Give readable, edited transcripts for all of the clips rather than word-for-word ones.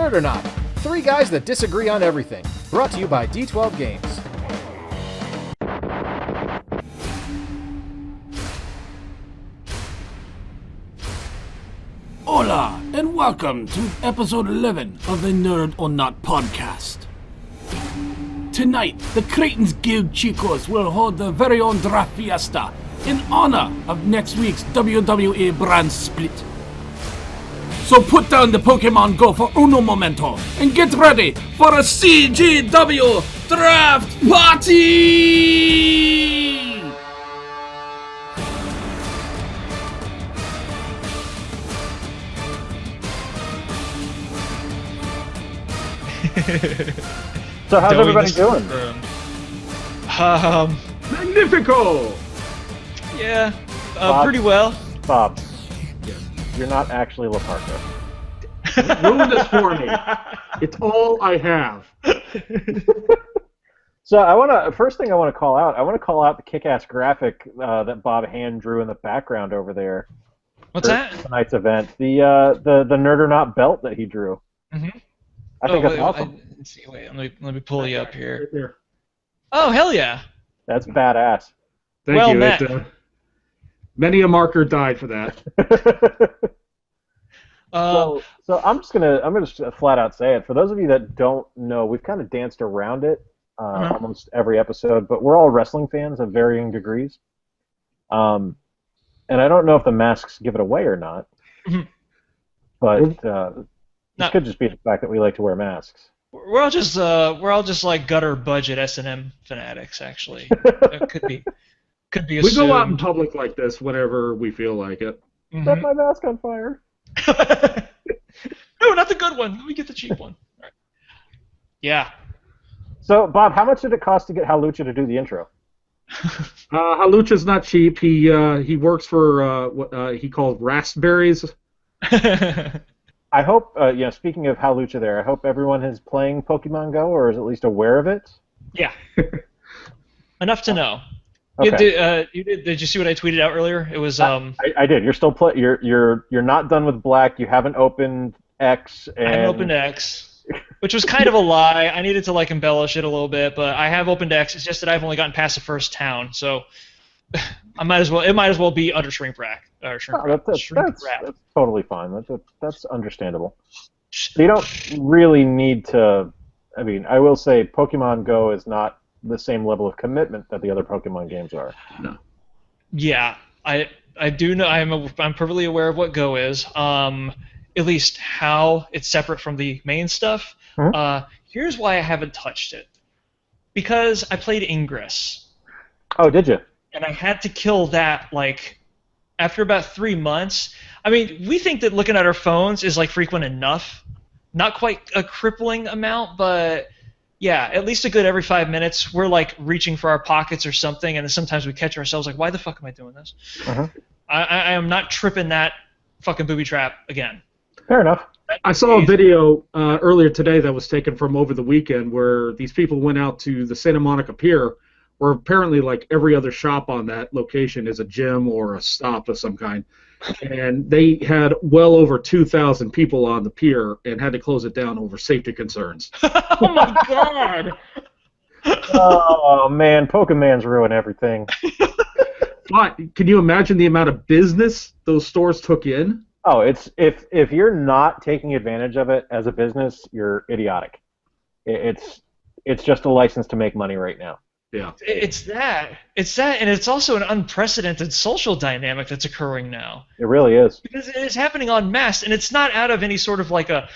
Nerd or Not, three guys that disagree on everything. Brought to you by D12 Games. Hola, and welcome to episode 11 of the Nerd or Not podcast. Tonight, the Cretins Guild Chicos will hold their very own draft fiesta in honor of next week's WWE brand split. So put down the Pokemon Go for uno momento and get ready for a CGW draft party! So how's everybody doing? Magnifico! Yeah, Bob. pretty well. Bob, you're not actually Laparca. Ruin this for me. It's all I have. So first thing I want to call out the kick-ass graphic that Bob hand drew in the background over there. What's that? Tonight's event. The Nerd or Not belt that he drew. Mm-hmm. I think that's awesome. Let's see, wait, let me pull you up here. Right there. Oh, hell yeah. That's badass. Thank Well you. met. Many a marker died for that. So I'm gonna flat out say it. For those of you that don't know, we've kind of danced around it almost every episode, but we're all wrestling fans of varying degrees. And I don't know if the masks give it away or not, but this could just be the fact that we like to wear masks. We're all just like gutter budget S&M fanatics, actually. It could be We assumed. go out in public like this whenever we feel like it. Set my mask on fire. No, not the good one. Let me get the cheap one. All right. Yeah. So Bob, how much did it cost to get Halucha to do the intro? Halucha's not cheap. He works for what he calls raspberries. I hope, speaking of Halucha there, I hope everyone is playing Pokemon Go or is at least aware of it. Yeah. Enough to know. Okay. Did you see what I tweeted out earlier? It was I did. You're still you're not done with Black. You haven't opened X. And... I haven't opened X, which was kind of a lie. I needed to embellish it a little bit, but I have opened X. It's just that I've only gotten past the first town, so it might as well be under shrink wrap. That's totally fine. That's understandable. So you don't really need to. I mean, I will say Pokemon Go is not the same level of commitment that the other Pokemon games are. No. Yeah, I do know. I'm perfectly aware of what Go is. At least how it's separate from the main stuff. Mm-hmm. Here's why I haven't touched it. Because I played Ingress. Oh, did you? And I had to kill that after about 3 months. I mean, we think that looking at our phones is frequent enough. Not quite a crippling amount, but yeah, at least a good every 5 minutes, we're reaching for our pockets or something, and then sometimes we catch ourselves why the fuck am I doing this? Uh-huh. I am not tripping that fucking booby trap again. Fair enough. I saw a video earlier today that was taken from over the weekend where these people went out to the Santa Monica Pier, where apparently every other shop on that location is a gym or a stop of some kind. And they had well over 2,000 people on the pier and had to close it down over safety concerns. Oh my god! Oh man, Pokemon's ruin everything. But can you imagine the amount of business those stores took in? Oh, it's if you're not taking advantage of it as a business, you're idiotic. It's just a license to make money right now. Yeah. It's that, and it's also an unprecedented social dynamic that's occurring now. It really is. Because it is happening en masse, and it's not out of any sort of a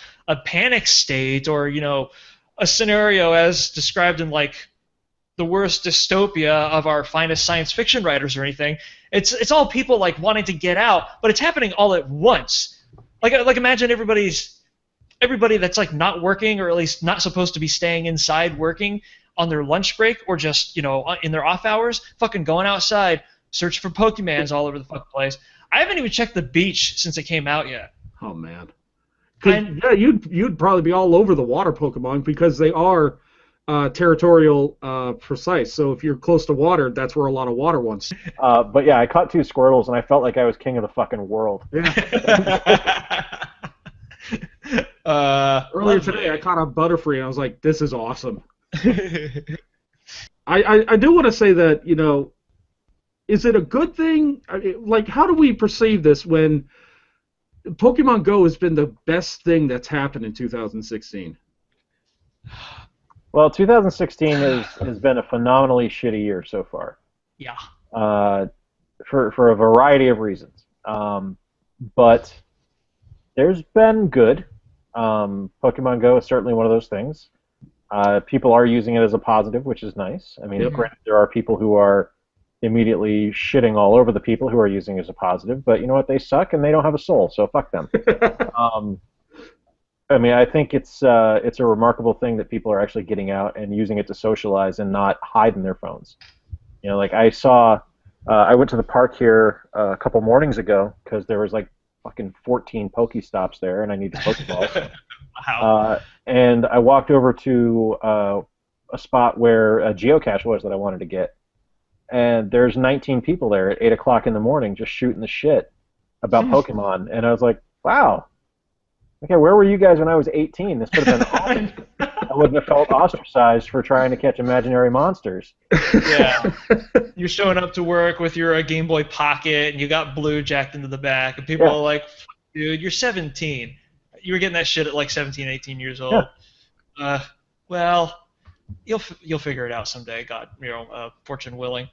panic state or a scenario as described in the worst dystopia of our finest science fiction writers or anything. It's all people wanting to get out, but it's happening all at once. Imagine everybody that's not working or at least not supposed to be staying inside working on their lunch break or just in their off hours, fucking going outside, searching for Pokemons all over the fucking place. I haven't even checked the beach since it came out yet. Oh man. Yeah, you'd probably be all over the water Pokemon because they are territorial precise. So if you're close to water, that's where a lot of water ones. But yeah, I caught 2 Squirtles and I felt like I was king of the fucking world. Yeah. Earlier today, I caught a Butterfree, and I was like, this is awesome. I do want to say that, is it a good thing? Like, how do we perceive this when Pokemon Go has been the best thing that's happened in 2016? Well, 2016 has been a phenomenally shitty year so far. Yeah. For a variety of reasons. But there's been good. Pokemon Go is certainly one of those things. People are using it as a positive, which is nice. I mean, granted, there are people who are immediately shitting all over the people who are using it as a positive, but you know what? They suck and they don't have a soul, so fuck them. I mean, I think it's a remarkable thing that people are actually getting out and using it to socialize and not hide in their phones. Like I saw, I went to the park here a couple mornings ago because there was like fucking 14 Pokestops there, and I needed Pokeballs. Wow. And I walked over to a spot where a geocache was that I wanted to get, and there's 19 people there at 8 o'clock in the morning just shooting the shit about Pokemon, and I was like, wow. Okay, where were you guys when I was 18? This could have been awesome. I wouldn't have felt ostracized for trying to catch imaginary monsters. Yeah. You're showing up to work with your Game Boy Pocket, and you got blue jacked into the back, and people are like, dude, you're 17. You were getting that shit at like 17, 18 years old. Yeah. Well, you'll figure it out someday, God, fortune willing.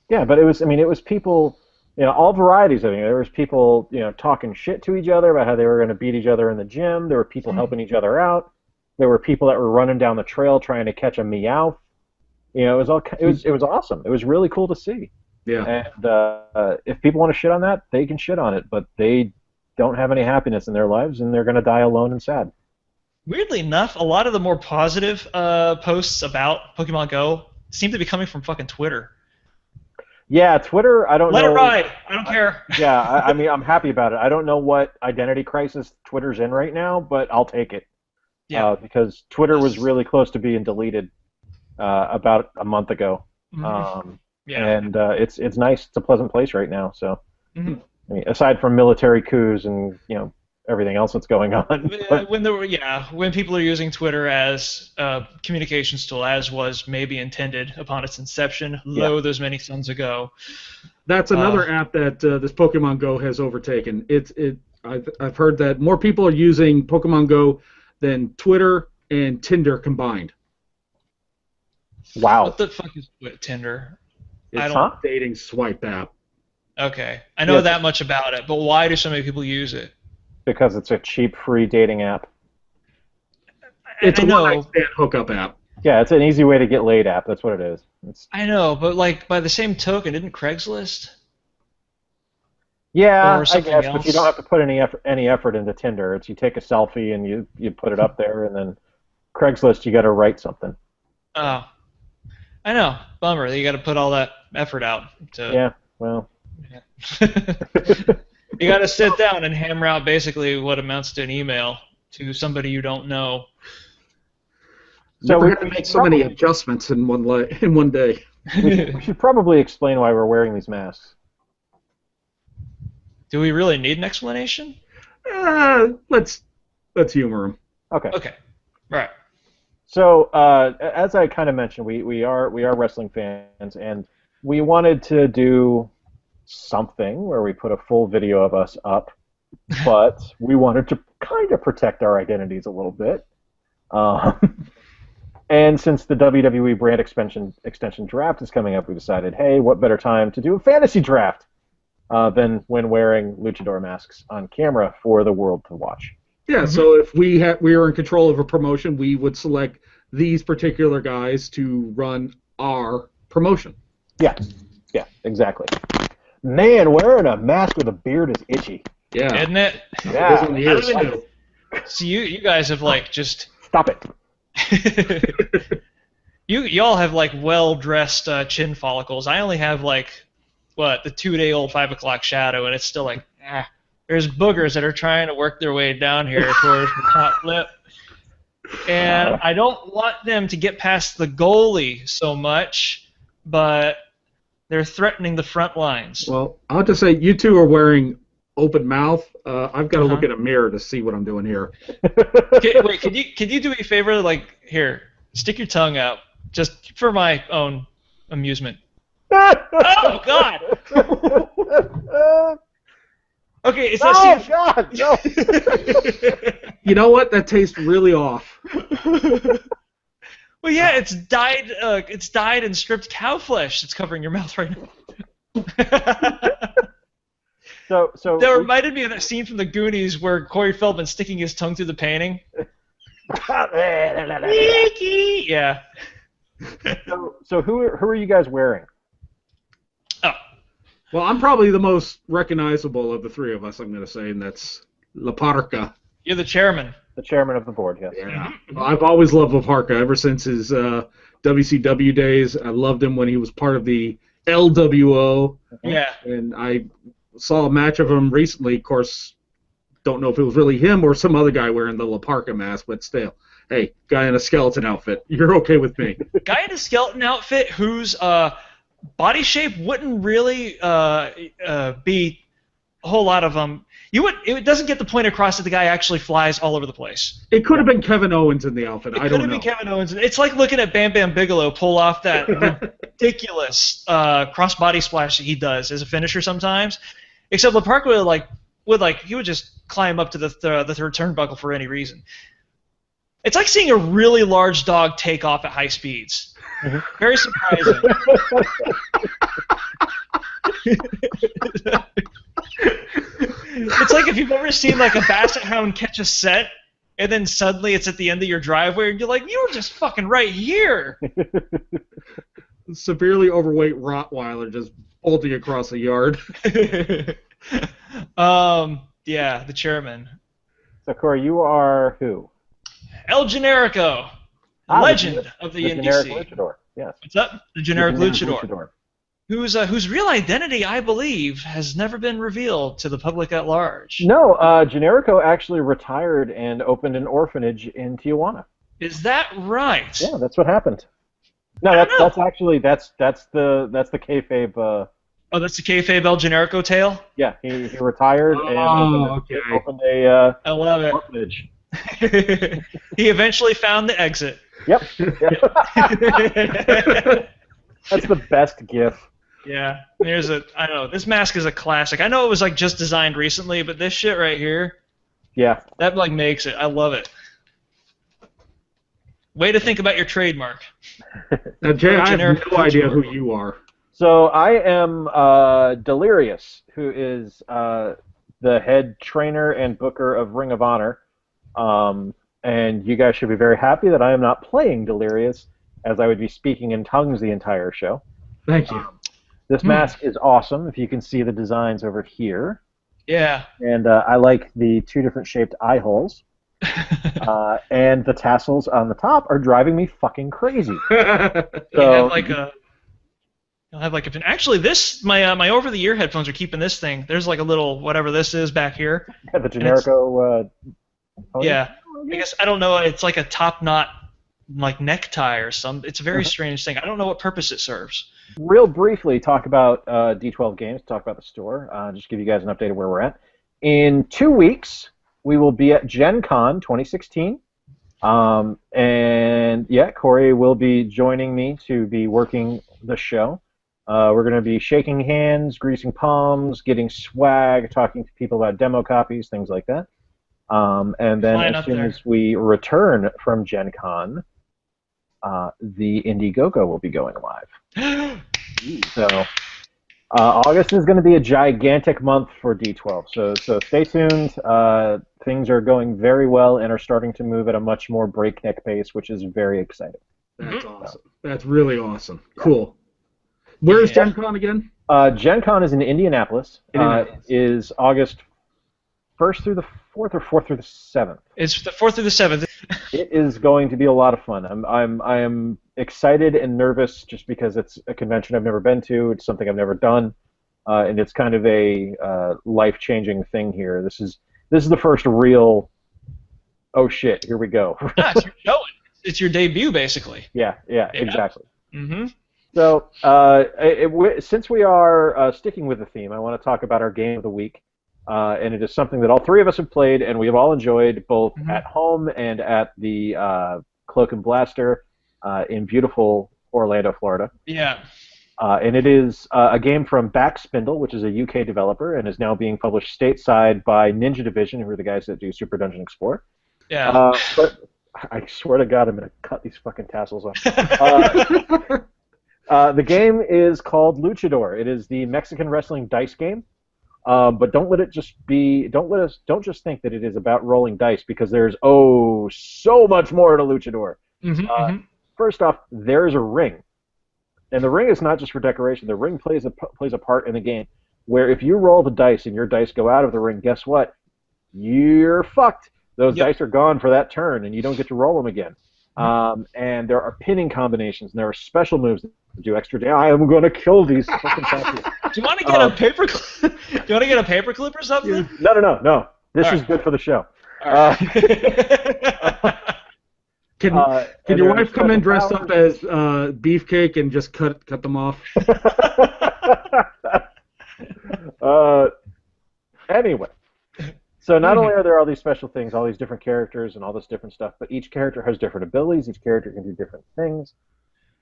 Yeah, but it was people, all varieties of it. There was people, talking shit to each other about how they were going to beat each other in the gym. There were people helping each other out. There were people that were running down the trail trying to catch a Meowth. It was awesome. It was really cool to see. Yeah. And if people want to shit on that, they can shit on it, but they don't have any happiness in their lives, and they're going to die alone and sad. Weirdly enough, a lot of the more positive posts about Pokemon Go seem to be coming from fucking Twitter. Yeah, Twitter, I don't know. Let it ride. I don't care. Yeah, I mean, I'm happy about it. I don't know what identity crisis Twitter's in right now, but I'll take it. Yeah. Because Twitter was really close to being deleted about a month ago. Mm-hmm. And it's nice. It's a pleasant place right now. So, I mean, aside from military coups and everything else that's going on. When people are using Twitter as a communications tool, as was maybe intended upon its inception, those many suns ago. That's another app that this Pokemon Go has overtaken. I've heard that more people are using Pokemon Go than Twitter and Tinder combined. Wow. What the fuck is Tinder? It's a dating swipe app. Okay. I know that much about it, but why do so many people use it? Because it's a cheap, free dating app. It's a one-night stand hookup app. Yeah, it's an easy way to get laid app. That's what it is. I know, but like by the same token, isn't Craigslist? Yeah, I guess, but you don't have to put any effort into Tinder. It's you take a selfie and you put it up there, and then Craigslist, you got to write something. Oh, I know. Bummer. You got to put all that effort out. Yeah, well. You got to sit down and hammer out basically what amounts to an email to somebody you don't know. So we have to make so many adjustments in one day. We should probably explain why we're wearing these masks. Do we really need an explanation? Let's humor him. Okay. Okay. All right. So as I kind of mentioned, we are wrestling fans, and we wanted to do something where we put a full video of us up, but we wanted to kind of protect our identities a little bit. And since the WWE brand extension draft is coming up, we decided, hey, what better time to do a fantasy draft than when wearing luchador masks on camera for the world to watch. Yeah, so if we were in control of a promotion, we would select these particular guys to run our promotion. Yeah, exactly. Man, wearing a mask with a beard is itchy. Yeah. Isn't it? Yeah. See, you guys have like just... Stop it. Y'all have like well-dressed chin follicles. I only have like, the 2-day-old 5 o'clock shadow, and it's still like, there's boogers that are trying to work their way down here towards the top lip. And I don't want them to get past the goalie so much, but they're threatening the front lines. Well, I'll just say you two are wearing open mouth. I've got to look in a mirror to see what I'm doing here. Wait, can you do me a favor? Like, here, stick your tongue out, just for my own amusement. Oh God! Okay, it's oh God, no! You know what? That tastes really off. Well, yeah, it's dyed. It's dyed and stripped cow flesh that's covering your mouth right now. So that reminded me of that scene from the Goonies where Corey Feldman's sticking his tongue through the painting. Yeah. So who are you guys wearing? Oh. Well, I'm probably the most recognizable of the three of us, I'm going to say, and that's La Parca. You're the chairman. The chairman of the board, yes. Yeah. Well, I've always loved La Parca ever since his WCW days. I loved him when he was part of the LWO. Yeah. And I saw a match of him recently. Of course, don't know if it was really him or some other guy wearing the La Parca mask, but still. Hey, guy in a skeleton outfit. You're okay with me. Guy in a skeleton outfit whose body shape wouldn't really be a whole lot of It doesn't get the point across that the guy actually flies all over the place. It could have been Kevin Owens in the outfit. I don't know. It could have been Kevin Owens. It's like looking at Bam Bam Bigelow pull off that ridiculous cross-body splash that he does as a finisher sometimes. Except La Parca he would just climb up to the third turnbuckle for any reason. It's like seeing a really large dog take off at high speeds. Very surprising. It's like if you've ever seen like a basset hound catch a scent, and then suddenly it's at the end of your driveway, and you're like, you were just fucking right here. Severely overweight Rottweiler just bolting across the yard. Yeah, the chairman. So Corey, you are who? El Generico, legend of the NDC. NDC. Generic luchador. Yes. What's up? The generic luchador. Whose real identity, I believe, has never been revealed to the public at large. No, Generico actually retired and opened an orphanage in Tijuana. Is that right? Yeah, that's what happened. No, that's the kayfabe. Oh, that's the kayfabe El Generico tale? Yeah, he retired and opened a I love it. orphanage. He eventually found the exit. Yep. That's the best gif. Yeah, I don't know, this mask is a classic. I know it was like just designed recently, but this shit right here, yeah, that like makes it. I love it. Way to think about your trademark. Now, Jay, I have no idea who you are. So I am Delirious, who is the head trainer and booker of Ring of Honor. And you guys should be very happy that I am not playing Delirious, as I would be speaking in tongues the entire show. Thank you. This mask is awesome, if you can see the designs over here. Yeah. And I like the two different shaped eye holes. And the tassels on the top are driving me fucking crazy. You'll have like a actually this my over the ear headphones are keeping this thing. There's like a little whatever this is back here. Yeah, the Generico. Yeah. I guess I don't know. It's like a top knot like necktie or something. It's a very strange thing. I don't know what purpose it serves. Real briefly, talk about D12 Games, talk about the store, just give you guys an update of where we're at. In 2 weeks, we will be at Gen Con 2016. And yeah, Corey will be joining me to be working the show. We're going to be shaking hands, greasing palms, getting swag, talking to people about demo copies, things like that. And then as soon as we return from Gen Con, the Indiegogo will be going live. So August is going to be a gigantic month for D12. So stay tuned. Things are going very well and are starting to move at a much more breakneck pace, which is very exciting. That's awesome. That's really awesome. Cool. Where is Gen Con again? Gen Con is in Indianapolis. Is August 1st through the 4th or 4th through the 7th? It's the 4th through the 7th. It is going to be a lot of fun. I am excited and nervous just because it's a convention I've never been to. It's something I've never done, and it's kind of a life-changing thing here. This is the first real. Oh shit! Here we go. It's your show. It's your debut, basically. Yeah, exactly. Mm-hmm. So, since we are sticking with the theme, I want to talk about our game of the week. and it is something that all three of us have played, and we have all enjoyed, both at home and at the Cloak and Blaster in beautiful Orlando, Florida. Yeah. And it is a game from Backspindle, which is a UK developer, and is now being published stateside by Ninja Division, who are the guys that do Super Dungeon Explorer. Yeah. But I swear to God, I'm going to cut these fucking tassels off. The game is called Luchador. It is the Mexican wrestling dice game. But don't let it just be. Don't just think that it is about rolling dice, because there's so much more to Luchador. First off, there is a ring, and the ring is not just for decoration. The ring plays a part in the game. Where if you roll the dice and your dice go out of the ring, guess what? You're fucked. Those dice are gone for that turn, and you don't get to roll them again. And there are pinning combinations, and there are special moves that do extra damage. I am going to kill these fucking fascists. Do you want to get a paperclip? Do you want to get a paperclip or something? No. This is good for the show. Can your wife come in dressed up as Beefcake and just cut them off? Anyway, so not only are there all these special things, all these different characters and all this different stuff, but each character has different abilities. Each character can do different things.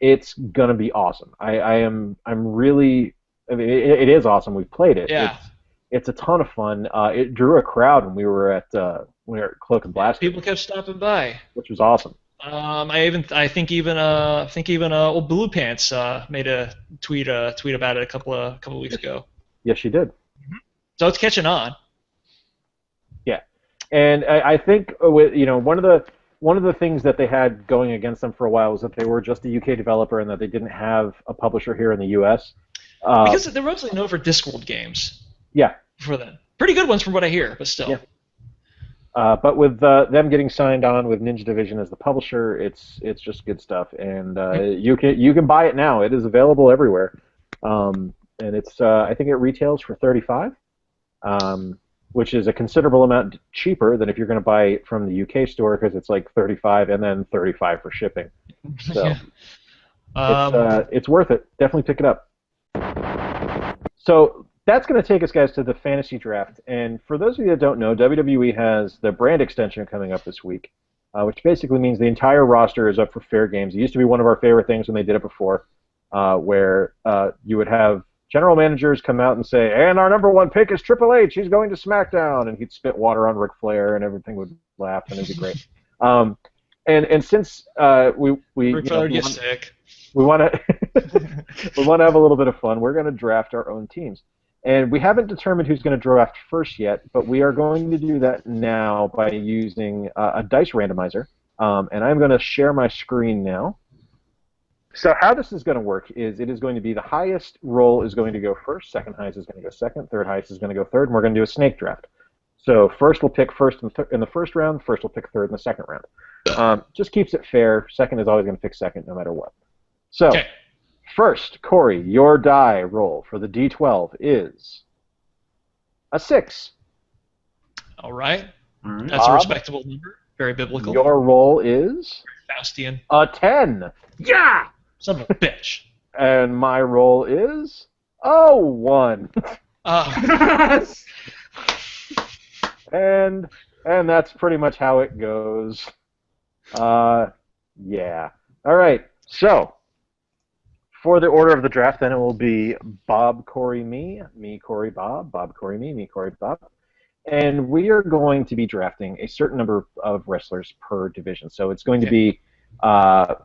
It's gonna be awesome. I'm really. I mean, it is awesome. We've played it. Yeah. It's a ton of fun. It drew a crowd when we were at Cloak and Blast. People kept stopping by, which was awesome. I think even old Blue Pants made a tweet about it a couple of weeks ago. Yes, she did. So it's catching on. Yeah, and I think with one of the things that they had going against them for a while was that they were just a UK developer and that they didn't have a publisher here in the US. Because they're mostly known for Discworld games. Yeah. For them, pretty good ones from what I hear, but still. Yeah. But with them getting signed on with Ninja Division as the publisher, it's just good stuff, and you can buy it now. It is available everywhere, and it's I think it retails for $35, which is a considerable amount cheaper than if you're going to buy it from the UK store, because it's like $35 and then $35 for shipping. So it's worth it. Definitely pick it up. So that's going to take us, guys, to the fantasy draft. And for those of you that don't know, WWE has the brand extension coming up this week, which basically means the entire roster is up for fair games. It used to be one of our favorite things when they did it before, where you would have general managers come out and say, and our number one pick is Triple H. He's going to SmackDown. And he'd spit water on Ric Flair, and everything would laugh, and it'd be great. And since Ric Flair gets sick. We want to have a little bit of fun, we're going to draft our own teams. And we haven't determined who's going to draft first yet, but we are going to do that now by using a dice randomizer. And I'm going to share my screen now. So how this is going to work is it is going to be the highest roll is going to go first, second highest is going to go second, third highest is going to go third, and we're going to do a snake draft. So first we'll pick first in the first round, first we'll pick third in the second round. Just keeps it fair. Second is always going to pick second no matter what. So, first, Corey, your die roll for the D12 is a 6. All right. That's Bob, a respectable number. Very biblical. Your roll is Faustian. a 10. Yeah! Son of a bitch. And my roll is a 1. And that's pretty much how it goes. Yeah. All right. So, for the order of the draft, then it will be Bob, Corey, me, Corey, Bob, Corey, me, Corey, Bob. And we are going to be drafting a certain number of wrestlers per division. So it's going to be, 5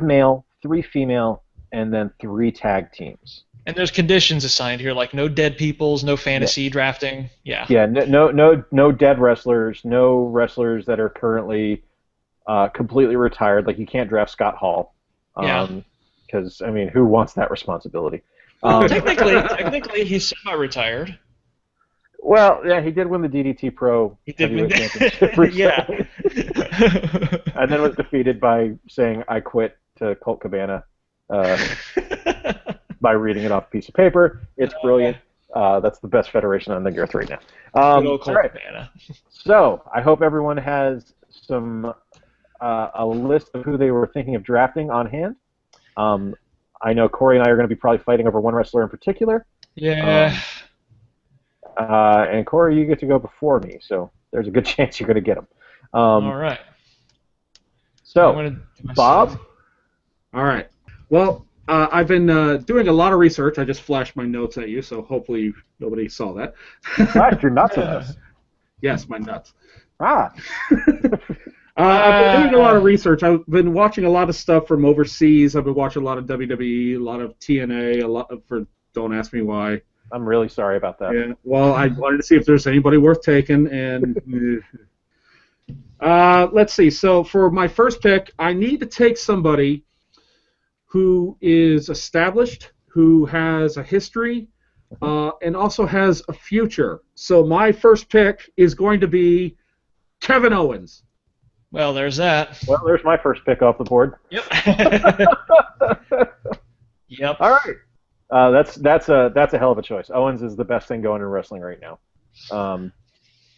male, 3 female, and then 3 tag teams. And there's conditions assigned here, like no dead peoples, no fantasy drafting. Yeah. Yeah, no dead wrestlers, no wrestlers that are currently completely retired. Like you can't draft Scott Hall. Because, I mean, who wants that responsibility? Technically, he's semi-retired. Well, yeah, he did win the DDT Pro Championship recently. And then was defeated by saying, I quit to Colt Cabana by reading it off a piece of paper. It's brilliant. That's the best federation on the earth right now. Good old Colt Cabana. So, I hope everyone has some a list of who they were thinking of drafting on hand. I know Corey and I are going to be probably fighting over one wrestler in particular. Yeah. And Corey, you get to go before me, so there's a good chance you're going to get them. All right. So, I'm gonna do my Bob? save. All right. Well, I've been doing a lot of research. I just flashed my notes at you, so hopefully nobody saw that. Flash your nuts at us. Yes, my nuts. Ah. I've been doing a lot of research. I've been watching a lot of stuff from overseas. I've been watching a lot of WWE, a lot of TNA, a lot for Don't Ask Me Why. I'm really sorry about that. Yeah. Well, I wanted to see if there's anybody worth taking, and let's see. So for my first pick, I need to take somebody who is established, who has a history, and also has a future. So my first pick is going to be Kevin Owens. Well, there's that. Well, there's my first pick off the board. Yep. Yep. All right. That's a hell of a choice. Owens is the best thing going in wrestling right now.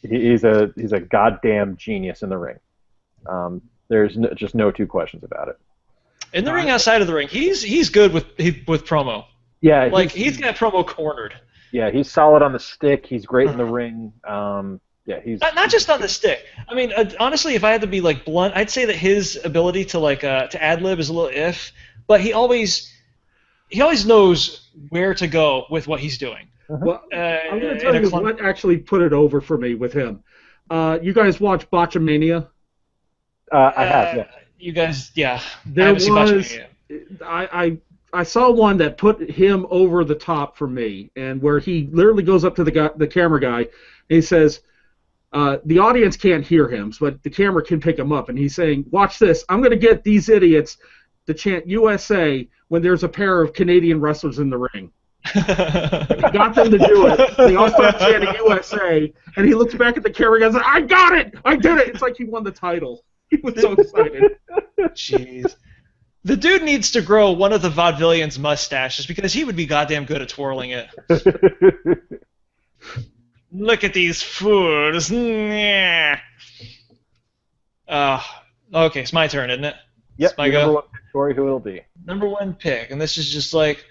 He's a goddamn genius in the ring. There's just no two questions about it. In the ring, outside of the ring, he's good with promo. Yeah, He's got promo cornered. Yeah, he's solid on the stick. He's great in the ring. Yeah, he's Not just on the stick. I mean, honestly, if I had to be like blunt, I'd say that his ability to to ad lib is a little but he always knows where to go with what he's doing. Well, I'm going to tell you what actually put it over for me with him. You guys watch Botchamania? I have. Yeah. You guys, yeah. There was. I saw one that put him over the top for me, and where he literally goes up to the camera guy, and he says, the audience can't hear him, but the camera can pick him up, and he's saying, "Watch this. I'm going to get these idiots to chant USA when there's a pair of Canadian wrestlers in the ring." He got them to do it. They all start chanting USA, and he looks back at the camera and goes, "I got it! I did it!" It's like he won the title. He was so excited. Jeez. The dude needs to grow one of the vaudevillians' mustaches because he would be goddamn good at twirling it. Look at these fools. Okay, it's my turn, isn't it? Yep, It's my number go. one pick, Corey, who it'll be. Number one pick, and this is just like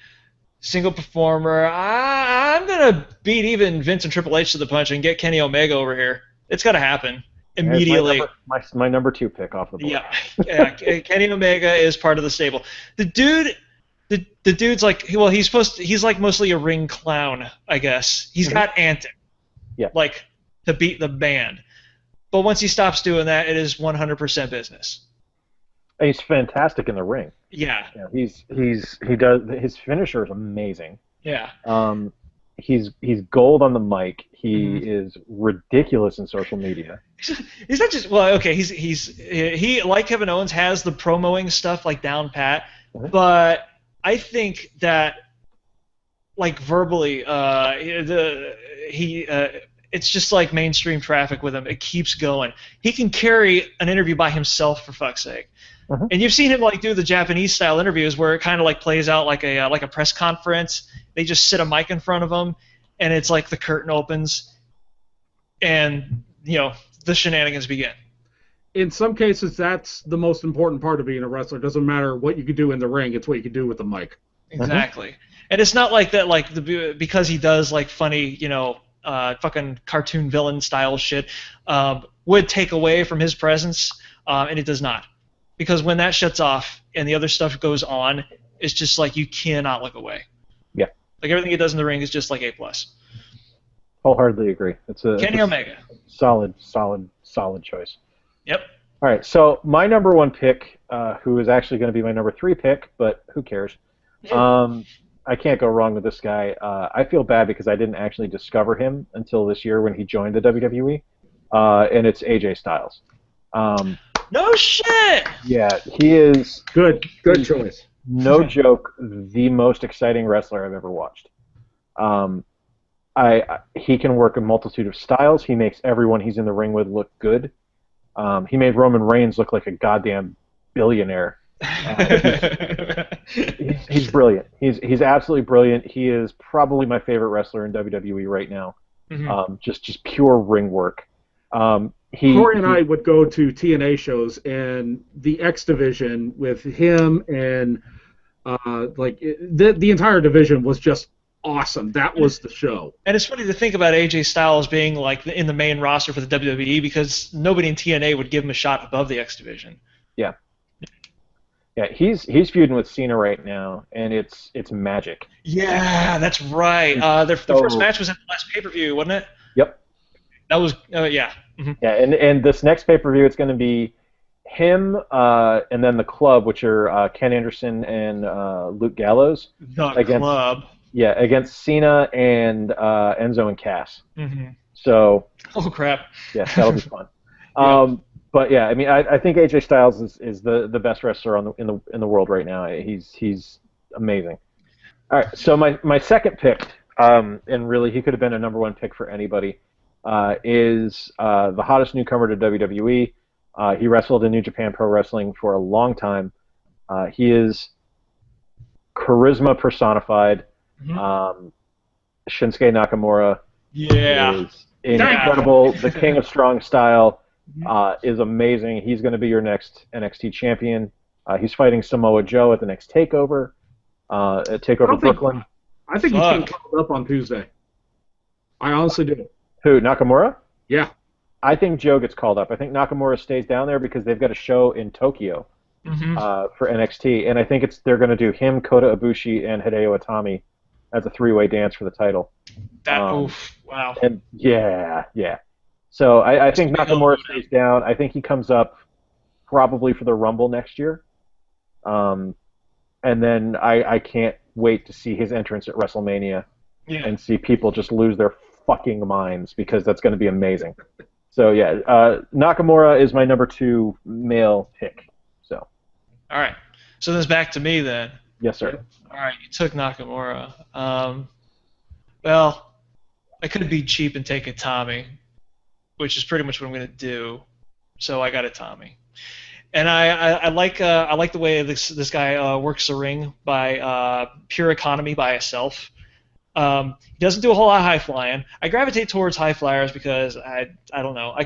single performer. I'm gonna beat even Vince and Triple H to the punch and get Kenny Omega over here. It's gotta happen immediately. My number two pick off the board. Yeah, Kenny Omega is part of the stable. The dude's like, well, he's like mostly a ring clown, I guess. He's got antics, like to beat the band. But once he stops doing that, it is 100% business. And he's fantastic in the ring. Yeah. He does his finisher is amazing. Yeah. He's gold on the mic. He is ridiculous in social media. He's not just okay. He like Kevin Owens has the promoing stuff like down pat, but I think that like verbally, it's just like mainstream traffic with him. It keeps going. He can carry an interview by himself, for fuck's sake. And you've seen him like do the Japanese style interviews where it kind of like plays out like a press conference. They just sit a mic in front of him, and it's like the curtain opens, and the shenanigans begin. In some cases, that's the most important part of being a wrestler. It doesn't matter what you can do in the ring; it's what you can do with the mic. Exactly. And it's not like that, like because he does like funny, fucking cartoon villain style shit, would take away from his presence, and it does not. Because when that shuts off and the other stuff goes on, it's just like you cannot look away. Yeah. Like everything he does in the ring is just like A+. Wholeheartedly agree. It's Kenny Omega. Solid choice. Yep. All right, so my number one pick, who is actually going to be my number three pick, but who cares? I can't go wrong with this guy. I feel bad because I didn't actually discover him until this year when he joined the WWE, and it's AJ Styles. No shit! Yeah, he is... Good choice. No joke, the most exciting wrestler I've ever watched. He can work a multitude of styles. He makes everyone he's in the ring with look good. He made Roman Reigns look like a goddamn billionaire. He's brilliant. He's absolutely brilliant. He is probably my favorite wrestler in WWE right now. Just pure ring work. Corey and I would go to TNA shows, and the X division with him and the entire division was just awesome. That was the show. And it's funny to think about AJ Styles being like in the main roster for the WWE because nobody in TNA would give him a shot above the X Division. Yeah. Yeah, he's feuding with Cena right now, and it's magic. Yeah, that's right. Their first match was at the last pay-per-view, wasn't it? Yep. That was yeah. Mm-hmm. Yeah, and this next pay-per-view, it's going to be him and then the Club, which are Ken Anderson and Luke Gallows. The Club. Yeah, against Cena and Enzo and Cass. Mm-hmm. So. Oh crap. Yeah, that'll be fun. Yeah. But yeah, I mean, I think AJ Styles is the best wrestler in the world right now. He's amazing. All right, so my second pick, and really he could have been a number one pick for anybody, is the hottest newcomer to WWE. He wrestled in New Japan Pro Wrestling for a long time. He is charisma personified. Mm-hmm. Shinsuke Nakamura is incredible. The King of Strong Style. Is amazing. He's going to be your next NXT champion. He's fighting Samoa Joe at the next Takeover. Takeover Brooklyn. I think he's getting called up on Tuesday. I honestly do. Who, Nakamura? Yeah. I think Joe gets called up. I think Nakamura stays down there because they've got a show in Tokyo for NXT, and I think they're going to do him, Kota Ibushi, and Hideo Itami as a three-way dance for the title. Wow. And yeah. So I think Nakamura stays down. I think he comes up probably for the Rumble next year. And then I can't wait to see his entrance at WrestleMania and see people just lose their fucking minds because that's going to be amazing. So yeah, Nakamura is my number 2 male pick. So. All right. So this is back to me then. Yes, sir. All right, you took Nakamura. Well, I could be cheap and take a Tommy, which is pretty much what I'm going to do. So I got a Tommy, and I like the way this guy works the ring by pure economy by himself. He doesn't do a whole lot of high flying. I gravitate towards high flyers because I don't know.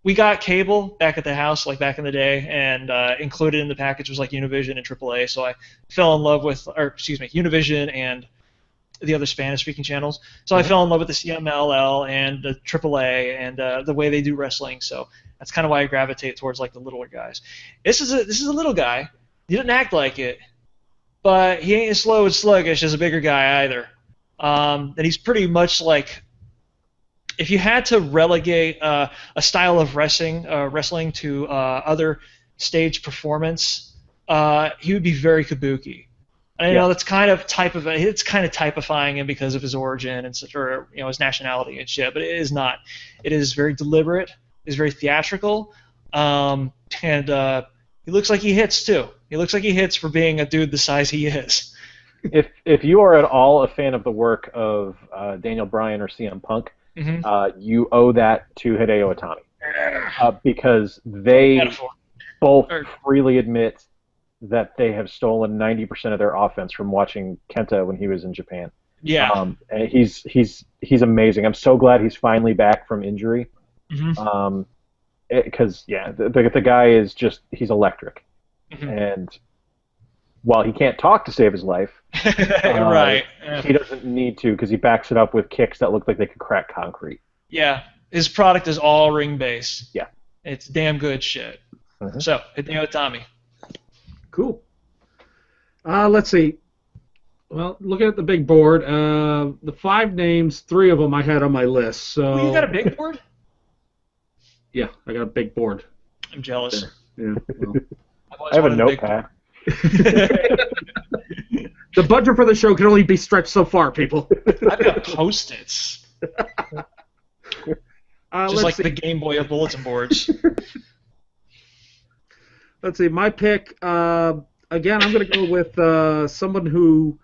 We got cable back at the house like back in the day, and included in the package was like Univision and AAA. So I fell in love with, Univision and the other Spanish-speaking channels. So I fell in love with the CMLL and the AAA and the way they do wrestling. So that's kind of why I gravitate towards like the littler guys. This is a little guy. He didn't act like it, but he ain't as slow and sluggish as a bigger guy either. And he's pretty much like, if you had to relegate a style of wrestling to other stage performance, he would be very kabuki. And, you know, that's kind of typifying him because of his origin and such, or his nationality and shit. But it is not. It is very deliberate. It's very theatrical, and he looks like he hits too. He looks like he hits for being a dude the size he is. If you are at all a fan of the work of Daniel Bryan or CM Punk, you owe that to Hideo Itami because they both freely admit that they have stolen 90% of their offense from watching Kenta when he was in Japan. Yeah. And he's amazing. I'm so glad he's finally back from injury. Because the guy is he's electric. And while he can't talk to save his life, right. He doesn't need to because he backs it up with kicks that look like they could crack concrete. Yeah. His product is all ring based. Yeah. It's damn good shit. So, Hideo Itami. Cool. Let's see. Well, looking at the big board, the 5 names, 3 of them I had on my list. So you got a big board? Yeah, I got a big board. I'm jealous. Yeah. Well. I have a notepad. The budget for the show can only be stretched so far, people. I've got Post-its. Just like the Game Boy of bulletin boards. Let's see, my pick, again, I'm going to go with someone who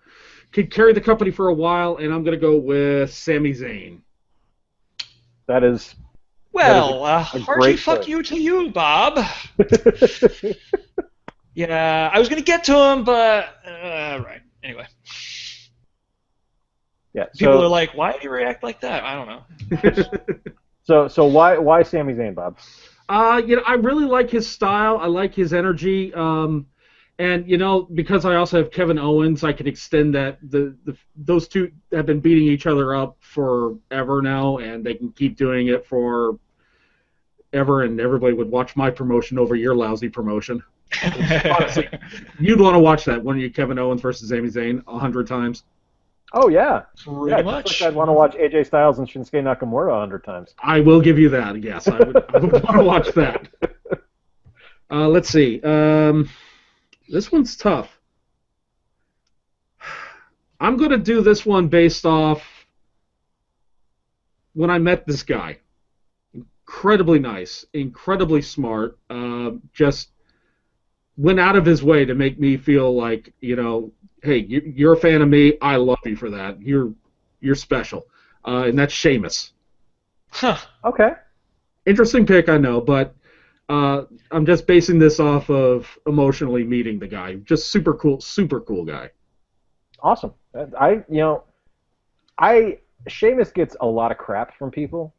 could carry the company for a while, and I'm going to go with Sami Zayn. That is... Well, hearty fuck you to you, Bob. Yeah, I was going to get to him, but... right, anyway. Yeah. People are like, why did he react like that? I don't know. So why Sami Zayn, Bob? I really like his style. I like his energy. And because I also have Kevin Owens, I can extend that those two have been beating each other up forever now, and they can keep doing it for ever, and everybody would watch my promotion over your lousy promotion. Honestly, you'd want to watch that, wouldn't you? Kevin Owens versus Sami Zayn 100 times. Oh yeah, Pretty much. Just like I'd want to watch AJ Styles and Shinsuke Nakamura 100 times. I will give you that. Yes, I would want to watch that. Let's see. This one's tough. I'm going to do this one based off when I met this guy. Incredibly nice, incredibly smart. Just went out of his way to make me feel like, hey, you're a fan of me. I love you for that. You're special. And that's Sheamus. Huh. Okay. Interesting pick, I know, but I'm just basing this off of emotionally meeting the guy. Just super cool guy. Awesome. Sheamus gets a lot of crap from people,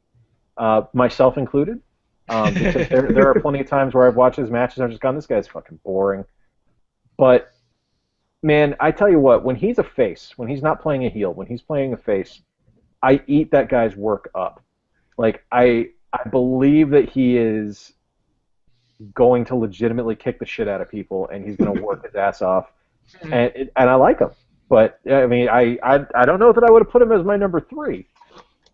myself included. Because there are plenty of times where I've watched his matches and I've just gone, this guy's fucking boring. But man, I tell you what, when he's a face, when he's not playing a heel, when he's playing a face, I eat that guy's work up. Like I believe that he is going to legitimately kick the shit out of people, and he's going to work his ass off, and I like him. But I mean, I don't know that I would have put him as my number 3,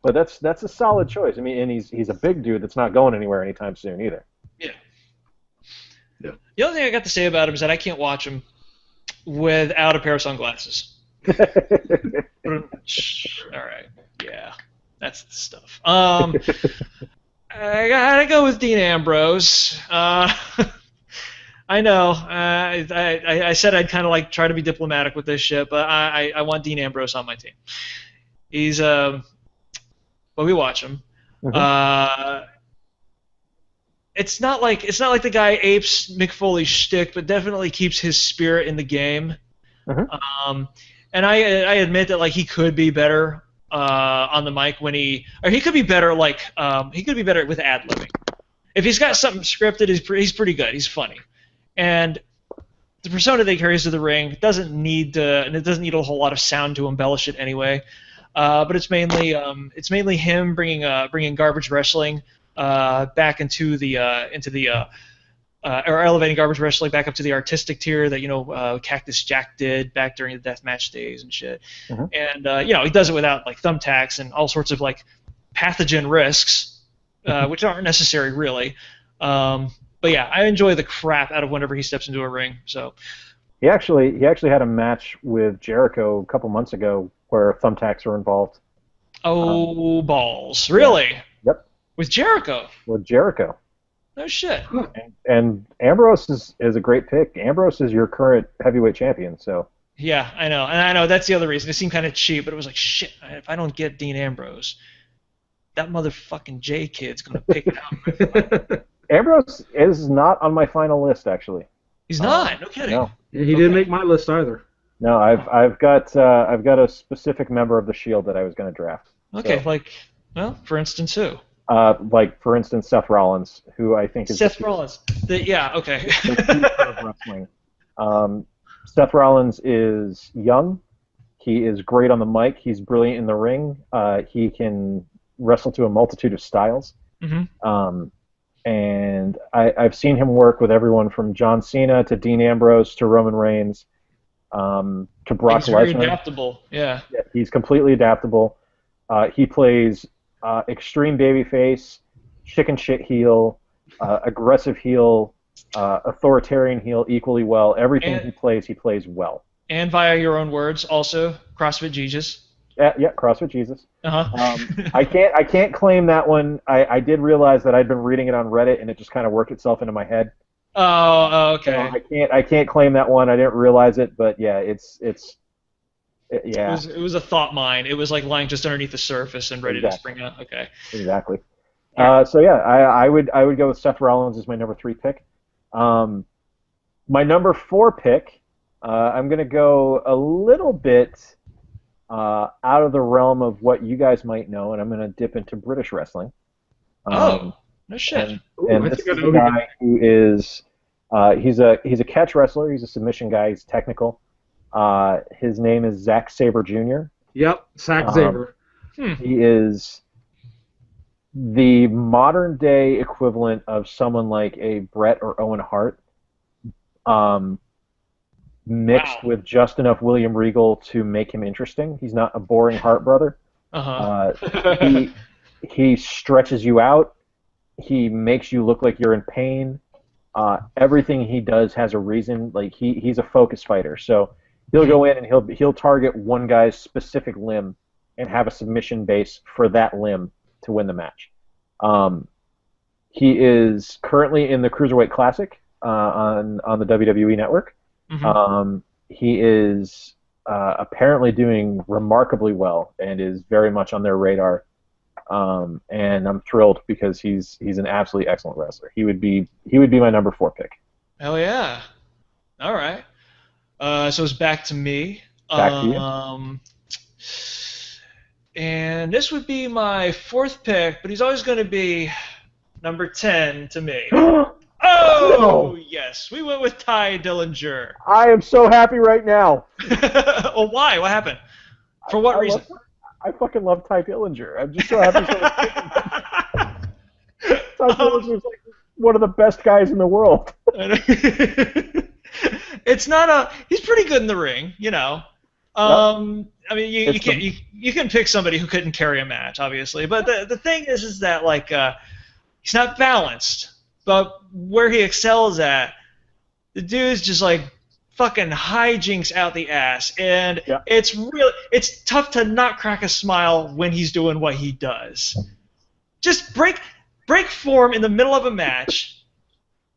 but that's a solid choice. I mean, and he's a big dude that's not going anywhere anytime soon either. Yeah. Yeah. The only thing I got to say about him is that I can't watch him without a pair of sunglasses. All right. Yeah. That's the stuff. I gotta go with Dean Ambrose. I know. I said I'd kind of like try to be diplomatic with this shit, but I want Dean Ambrose on my team. He's but we watch him. Mm-hmm. It's not like the guy apes Mick Foley's shtick, but definitely keeps his spirit in the game. Mm-hmm. And I admit that like he could be better on the mic or he could be better he could be better with ad-libbing. If he's got something scripted, he's pretty good. He's funny, and the persona that he carries to the ring doesn't need a whole lot of sound to embellish it anyway. But it's mainly him bringing garbage wrestling back into the or elevating garbage wrestling back up to the artistic tier that Cactus Jack did back during the deathmatch days and shit. Mm-hmm. And he does it without like thumbtacks and all sorts of like pathogen risks, which aren't necessary really. But yeah, I enjoy the crap out of whenever he steps into a ring. So he actually had a match with Jericho a couple months ago where thumbtacks were involved. Oh, balls! Really? Yeah. Yep. With Jericho? With Jericho. No shit. And Ambrose is a great pick. Ambrose is your current heavyweight champion, so. Yeah, I know. And I know that's the other reason. It seemed kind of cheap, but it was like, shit, if I don't get Dean Ambrose, that motherfucking J kid's going to pick it out. Ambrose is not on my final list, actually. He's not? No kidding. No. Yeah, he didn't make my list either. No, I've got a specific member of the Shield that I was going to draft. Okay, so. For instance, who? For instance, Seth Rollins, who I think is Seth Rollins. Yeah, okay. the future of wrestling. Seth Rollins is young. He is great on the mic. He's brilliant in the ring. He can wrestle to a multitude of styles. Mm-hmm. And I've seen him work with everyone from John Cena to Dean Ambrose to Roman Reigns to Brock Lesnar. He's very adaptable. Yeah. He's completely adaptable. He plays extreme babyface, chicken shit heel, aggressive heel, authoritarian heel equally well. Everything he plays well. And via your own words, also CrossFit Jesus. Yeah, CrossFit Jesus. Uh-huh. I can't claim that one. I did realize that I'd been reading it on Reddit and it just kind of worked itself into my head. Oh, okay. So I can't claim that one. I didn't realize it, but yeah, yeah. It was a thought mine. It was like lying just underneath the surface and ready to spring out. Okay. Exactly. So yeah, I would go with Seth Rollins as my number 3 pick. My number 4 pick, I'm gonna go a little bit out of the realm of what you guys might know, and I'm gonna dip into British wrestling. No shit. And this is a guy who is He's a catch wrestler. He's a submission guy. He's technical. His name is Zack Saber Jr. Yep, Zack Saber. He is the modern day equivalent of someone like a Bret or Owen Hart, mixed with just enough William Regal to make him interesting. He's not a boring Hart brother. He stretches you out. He makes you look like you're in pain. Everything he does has a reason. Like he's a focus fighter, so he'll go in and he'll target one guy's specific limb and have a submission base for that limb to win the match. He is currently in the Cruiserweight Classic on the WWE Network. He is apparently doing remarkably well and is very much on their radar. And I'm thrilled because he's an absolutely excellent wrestler. He would be my number 4 pick. Hell yeah! All right. So it's back to me. Back to you. And this would be my 4th pick, but he's always going to be number 10 to me. Oh, yes. We went with Ty Dillinger. I am so happy right now. Oh, why? What happened? For what reason? I fucking love Ty Dillinger. I'm just so happy. Ty Dillinger is like one of the best guys in the world. It's not he's pretty good in the ring, you know. I mean, you can pick somebody who couldn't carry a match, obviously, but the thing is that like he's not balanced. But where he excels at, the dude's just like fucking hijinks out the ass, and it's tough to not crack a smile when he's doing what he does. Just break form in the middle of a match.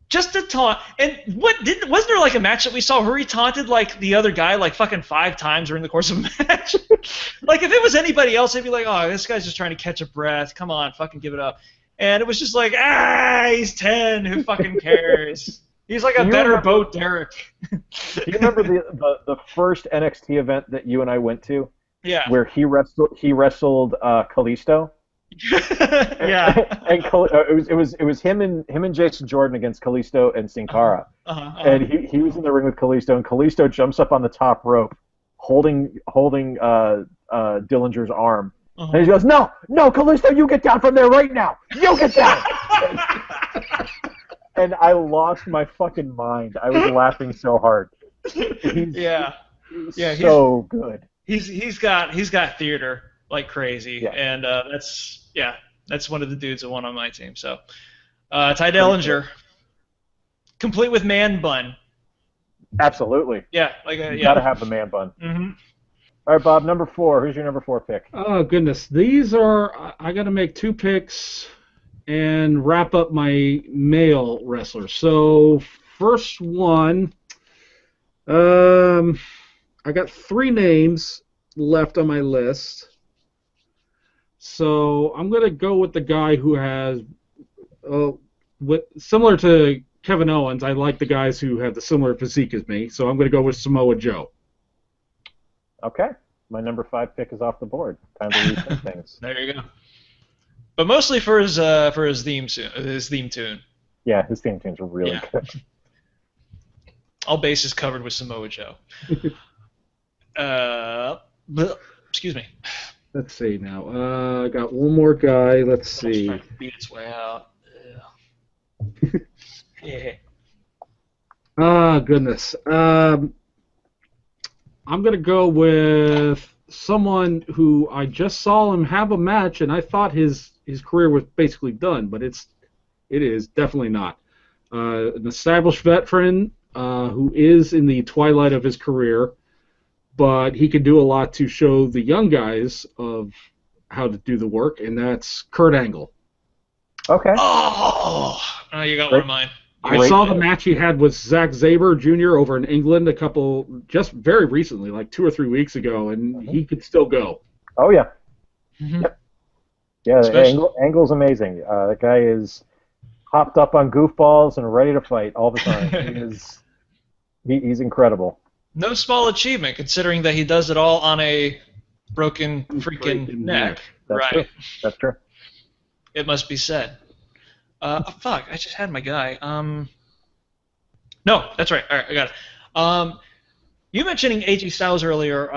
Just to taunt, and wasn't there like a match that we saw where he taunted like the other guy like fucking 5 times during the course of a match? Like if it was anybody else, they'd be like, oh, this guy's just trying to catch a breath. Come on, fucking give it up. And it was just like, he's 10. Who fucking cares? He's like a better Bo Derek. Do you remember the first NXT event that you and I went to? Yeah. Where he wrestled Kalisto. Yeah. And it was him and Jason Jordan against Kalisto and Sin Cara. And he was in the ring with Kalisto, and Kalisto jumps up on the top rope, holding Dillinger's arm. And he goes, no, Kalisto, you get down from there right now. You get down. And I lost my fucking mind. I was laughing so hard. He's so good. He's got theater like crazy, and that's one of the dudes that won on my team. So Ty Dillinger, complete with man bun. Absolutely. Yeah, you gotta have the man bun. Mm-hmm. All right, Bob, number 4. Who's your number 4 pick? Oh, goodness. These are... I got to make 2 picks and wrap up my male wrestler. So, first one, I got 3 names left on my list. So, I'm going to go with the guy who has... similar to Kevin Owens, I like the guys who have the similar physique as me. So, I'm going to go with Samoa Joe. Okay, my number 5 pick is off the board. Time to rethink things. There you go. But mostly for his theme tune. Yeah, his theme tunes are really good. All bases covered with Samoa Joe. Excuse me. Let's see now. I got one more guy. Let's see. Trying to beat its way out. Yeah. Ah, goodness. I'm going to go with someone who I just saw him have a match, and I thought his career was basically done, but it is definitely not. An established veteran who is in the twilight of his career, but he can do a lot to show the young guys of how to do the work, and that's Kurt Angle. Okay. Oh, you got one of mine. I saw the match he had with Zack Saber Jr. over in England just very recently, like 2 or 3 weeks ago, and he could still go. Oh, yeah. Mm-hmm. Yep. Yeah, Angle's amazing. That guy is hopped up on goofballs and ready to fight all the time. He's incredible. No small achievement, considering that he does it all on a broken freaking neck. That's true. That's true. It must be said. Fuck, I just had my guy. No, that's right. All right, I got it. You mentioning AJ Styles earlier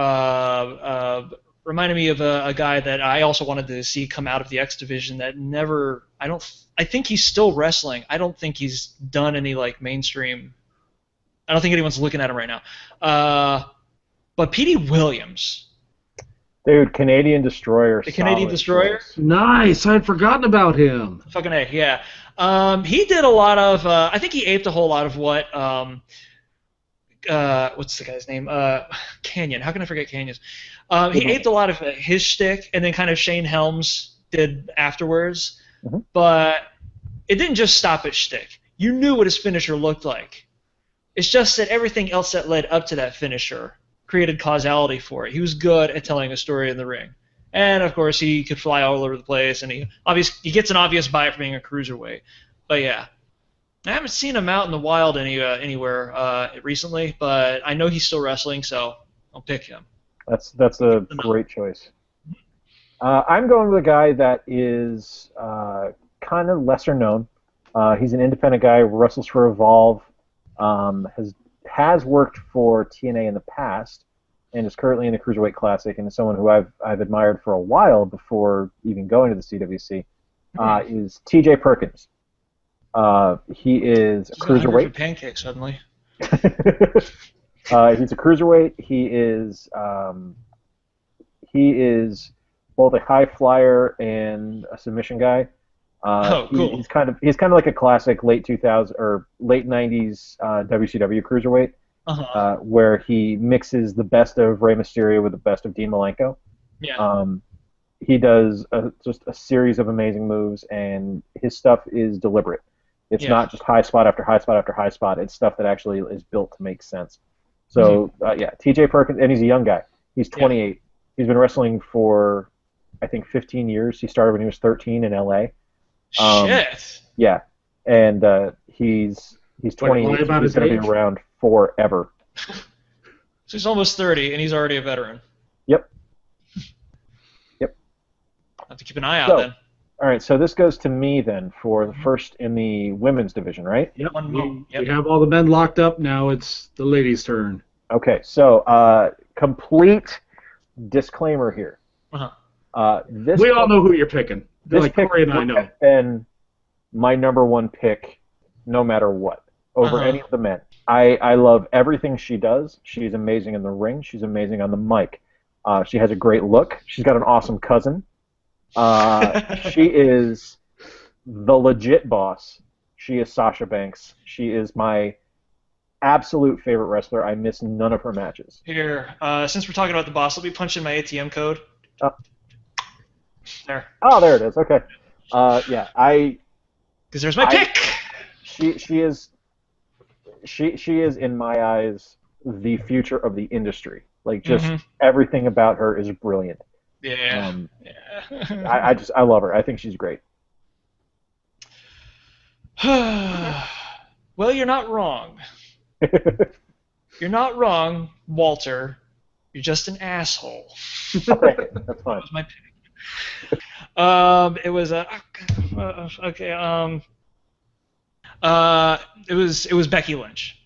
reminded me of a guy that I also wanted to see come out of the X division that never. I think he's still wrestling. I don't think he's done any like mainstream. I don't think anyone's looking at him right now. But Petey Williams. Dude, Canadian Destroyer. The Canadian Destroyer? Choice. Nice. I had forgotten about him. Fucking A, yeah. He did a lot of. I think he aped a whole lot of what. What's the guy's name? Canyon. How can I forget Canyon's? He aped a lot of his shtick, and then kind of Shane Helms did afterwards. Mm-hmm. But it didn't just stop at shtick. You knew what his finisher looked like. It's just that everything else that led up to that finisher created causality for it. He was good at telling a story in the ring. And, of course, he could fly all over the place, and he gets an obvious bite for being a cruiserweight. But, yeah. I haven't seen him out in the wild anywhere recently, but I know he's still wrestling, so I'll pick him. That's a great choice. I'm going with a guy that is kind of lesser known. He's an independent guy, wrestles for Evolve, has worked for TNA in the past, and is currently in the Cruiserweight Classic, and is someone who I've admired for a while before even going to the CWC, is TJ Perkins. He is a cruiserweight. Pancake suddenly. He's a cruiserweight. He is both a high flyer and a submission guy. Cool. He's kind of like a classic late 2000s or late 90s WCW cruiserweight, where he mixes the best of Rey Mysterio with the best of Dean Malenko. Yeah. He does just a series of amazing moves, and his stuff is deliberate. It's not just high spot after high spot after high spot. It's stuff that actually is built to make sense. So, TJ Perkins, and he's a young guy. He's 28. Yeah. He's been wrestling for, I think, 15 years. He started when he was 13 in LA. Shit. Yeah, and he's 28. He's going to be around forever. So he's almost 30, and he's already a veteran. Yep. I'll have to keep an eye out then. All right, so this goes to me then for the first in the women's division, right? Yep. We have all the men locked up. Now it's the ladies' turn. Okay, so complete disclaimer here. We all know who you're picking. This pick would have been my number one pick no matter what, over any of the men. I love everything she does. She's amazing in the ring. She's amazing on the mic. She has a great look. She's got an awesome cousin. She is the legit boss. She is Sasha Banks. She is my absolute favorite wrestler. I miss none of her matches. Here, since we're talking about the boss, let me punch in my ATM code. There. Oh, there it is. Okay. Yeah, because there's my pick. She is in my eyes the future of the industry. Like just everything about her is brilliant. Yeah. I love her. I think she's great. Well, you're not wrong. You're not wrong, Walter. You're just an asshole. Okay, that's fine. That was my pick. It was okay. It was Becky Lynch,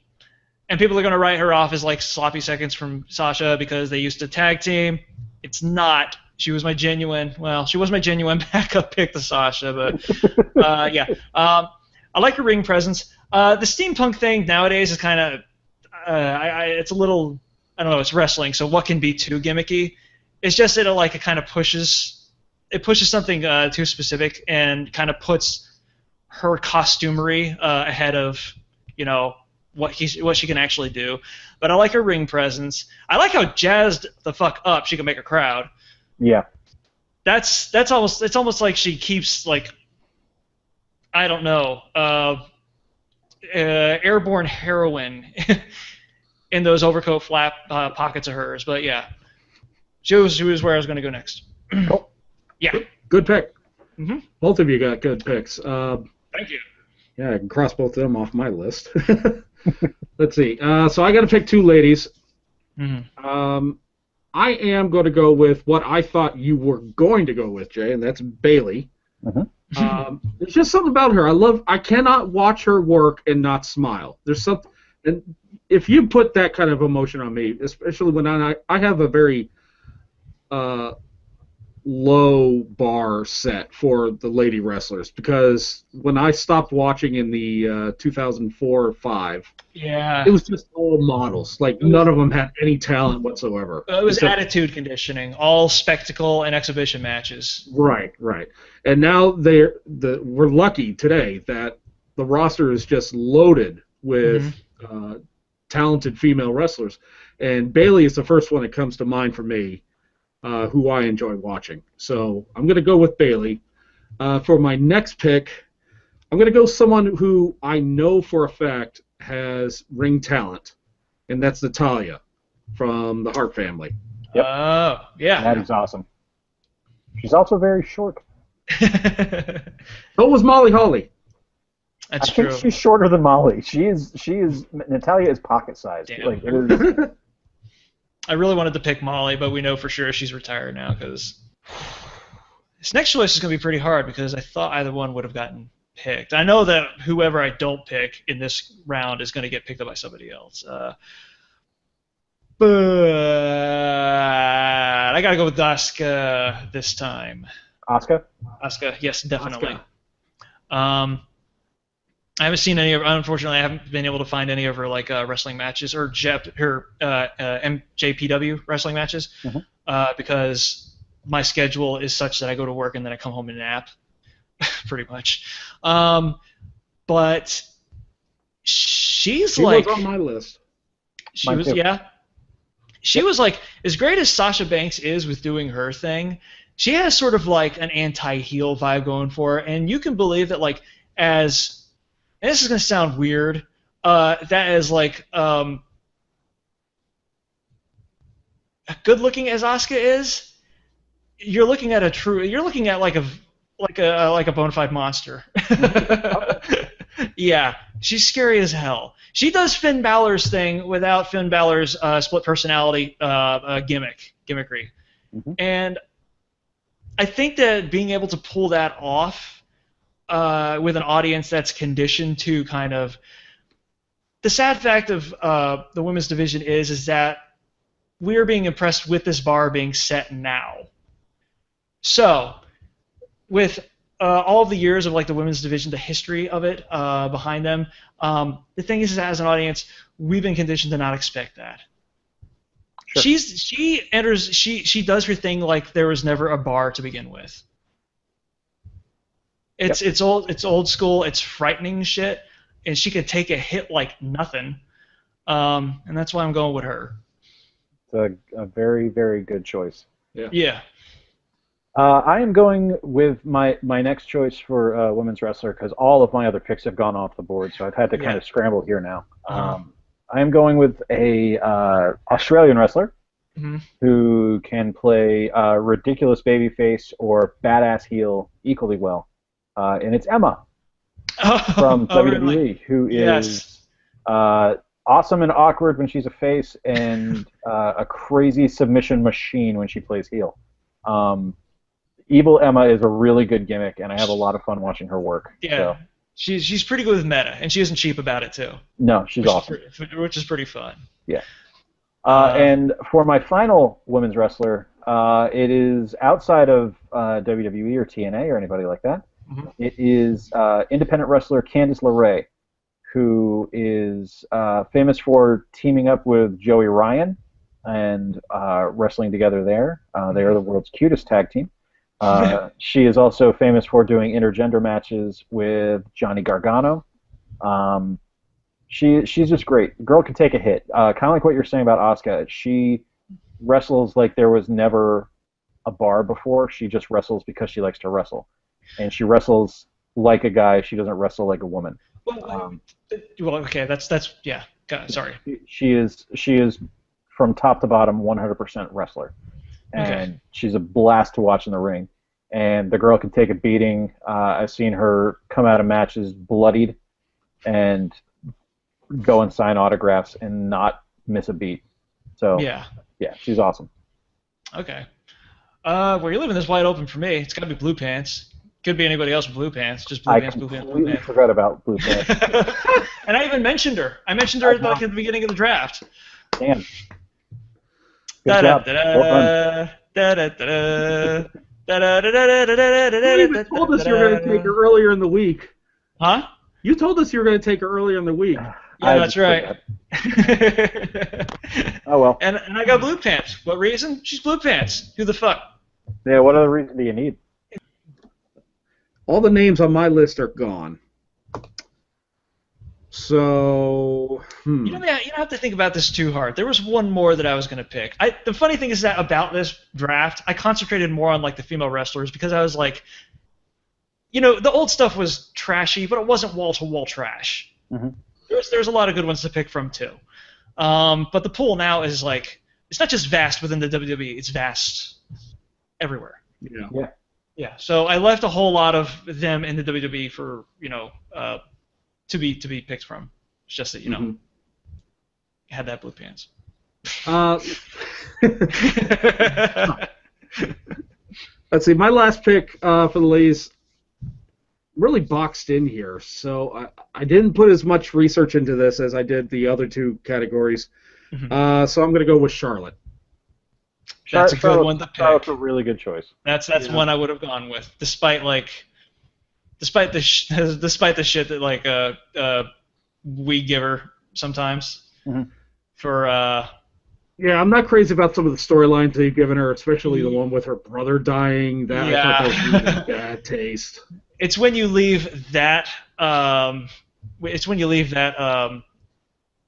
and people are gonna write her off as like sloppy seconds from Sasha because they used to tag team. It's not. She was my genuine backup pick to Sasha, but yeah. I like her ring presence. The steampunk thing nowadays is kind of, it's a little, I don't know, it's wrestling, so what can be too gimmicky? It's just that it kind of pushes something too specific and kind of puts her costumery ahead of, what she can actually do. But I like her ring presence. I like how jazzed the fuck up she can make a crowd. Yeah. It's almost like she keeps I don't know, airborne heroin in those overcoat flap pockets of hers. But yeah, she was where I was going to go next. Cool. Yeah. Good pick. Mm-hmm. Both of you got good picks. Thank you. Yeah, I can cross both of them off my list. Let's see. So I got to pick two ladies. Mm-hmm. I am going to go with what I thought you were going to go with, Jay, and that's Bayley. Mm-hmm. There's just something about her. I cannot watch her work and not smile. There's And if you put that kind of emotion on me, especially when I have a very low bar set for the lady wrestlers, because when I stopped watching in the 2004 or 5, Yeah. it was just all models. Like, none of them had any talent whatsoever. It was Except, attitude conditioning, all spectacle and exhibition matches. right. And now we're lucky today that the roster is just loaded with talented female wrestlers. And Bayley is the first one that comes to mind for me, who I enjoy watching. So I'm going to go with Bayley. For my next pick, I'm going to go someone who I know for a fact has ring talent, and that's Natalya from the Hart family. Yep. Oh, yeah. That is awesome. She's also very short. So was Molly Holly. That's I true. think she's shorter than Molly. Natalya is pocket sized. Damn. Like, it is, I really wanted to pick Molly, but we know for sure she's retired now because this next choice is going to be pretty hard because I thought either one would have gotten picked. I know that whoever I don't pick in this round is going to get picked up by somebody else. But I got to go with Asuka this time. Asuka? Asuka, yes, definitely. I haven't seen any of. Unfortunately, I haven't been able to find any of her wrestling matches or her MJPW wrestling matches because my schedule is such that I go to work and then I come home and nap, pretty much. But she was on my list. She was, yeah. She was like, as great as Sasha Banks is with doing her thing, she has sort of like an anti-heel vibe going for her, and you can believe that as. And this is going to sound weird, that is good-looking as Asuka is, you're looking at like a bona fide monster. Yeah, she's scary as hell. She does Finn Balor's thing without Finn Balor's split personality gimmickry, and I think that being able to pull that off. With an audience that's conditioned to kind of the sad fact of the women's division is that we're being impressed with this bar being set now. So with all of the years of the women's division, the history of it behind them, the thing is as an audience, we've been conditioned to not expect that. Sure. She does her thing like there was never a bar to begin with. It's old school. It's frightening shit, and she could take a hit like nothing, and that's why I'm going with her. It's a very, very good choice. Yeah. I am going with my next choice for women's wrestler because all of my other picks have gone off the board, so I've had to kind of scramble here now. I am going with a Australian wrestler who can play ridiculous babyface or badass heel equally well. And it's Emma from WWE, really? Who is awesome and awkward when she's a face and a crazy submission machine when she plays heel. Evil Emma is a really good gimmick, and I have a lot of fun watching her work. Yeah, so. She's pretty good with meta, and she isn't cheap about it, too. No, she's awesome. Which is pretty fun. Yeah. And for my final women's wrestler, it is outside of WWE or TNA or anybody like that. It is independent wrestler Candice LeRae, who is famous for teaming up with Joey Ryan and wrestling together there. They are the world's cutest tag team. She is also famous for doing intergender matches with Johnny Gargano. She's just great. The girl can take a hit. Kind of like what you're saying about Asuka. She wrestles like there was never a bar before. She just wrestles because she likes to wrestle. And she wrestles like a guy. She doesn't wrestle like a woman. Well, okay, that's yeah. God, sorry. She is from top to bottom 100% wrestler, and she's a blast to watch in the ring. And the girl can take a beating. I've seen her come out of matches bloodied and go and sign autographs and not miss a beat. So yeah, she's awesome. Okay. Well, you're leaving this wide open for me. It's got to be Blue Pants. Could be anybody else with blue pants. Just blue pants, blue pants, blue completely pants. forgot about blue pants. And I even mentioned her. I mentioned her like at the beginning of the draft. Damn. Good job. Well done. You even told us you were going to take her earlier in the week. Huh? You told us you were going to take her earlier in the week. Yeah, that's right. Oh well. And I got blue pants. What reason? She's blue pants. Who the fuck? Yeah. What other reason do you need? All the names on my list are gone. So, You don't have to think about this too hard. There was one more that I was going to pick. The funny thing is that about this draft, I concentrated more on like the female wrestlers because I was like, the old stuff was trashy, but it wasn't wall-to-wall trash. Mm-hmm. There's a lot of good ones to pick from too. But the pool now is like, it's not just vast within the WWE, it's vast everywhere. yeah. Yeah, so I left a whole lot of them in the WWE for to be picked from. It's just that had that blue pants. Let's see. My last pick for the ladies really boxed in here, so I didn't put as much research into this as I did the other two categories. Mm-hmm. So I'm going to go with Charlotte. That's a good one to pick. Charlotte's a really good choice. That's one I would have gone with, despite the shit that like we give her sometimes. Mm-hmm. For yeah, I'm not crazy about some of the storylines they've given her, especially the one with her brother dying. That I thought that was really bad taste. It's when you leave that.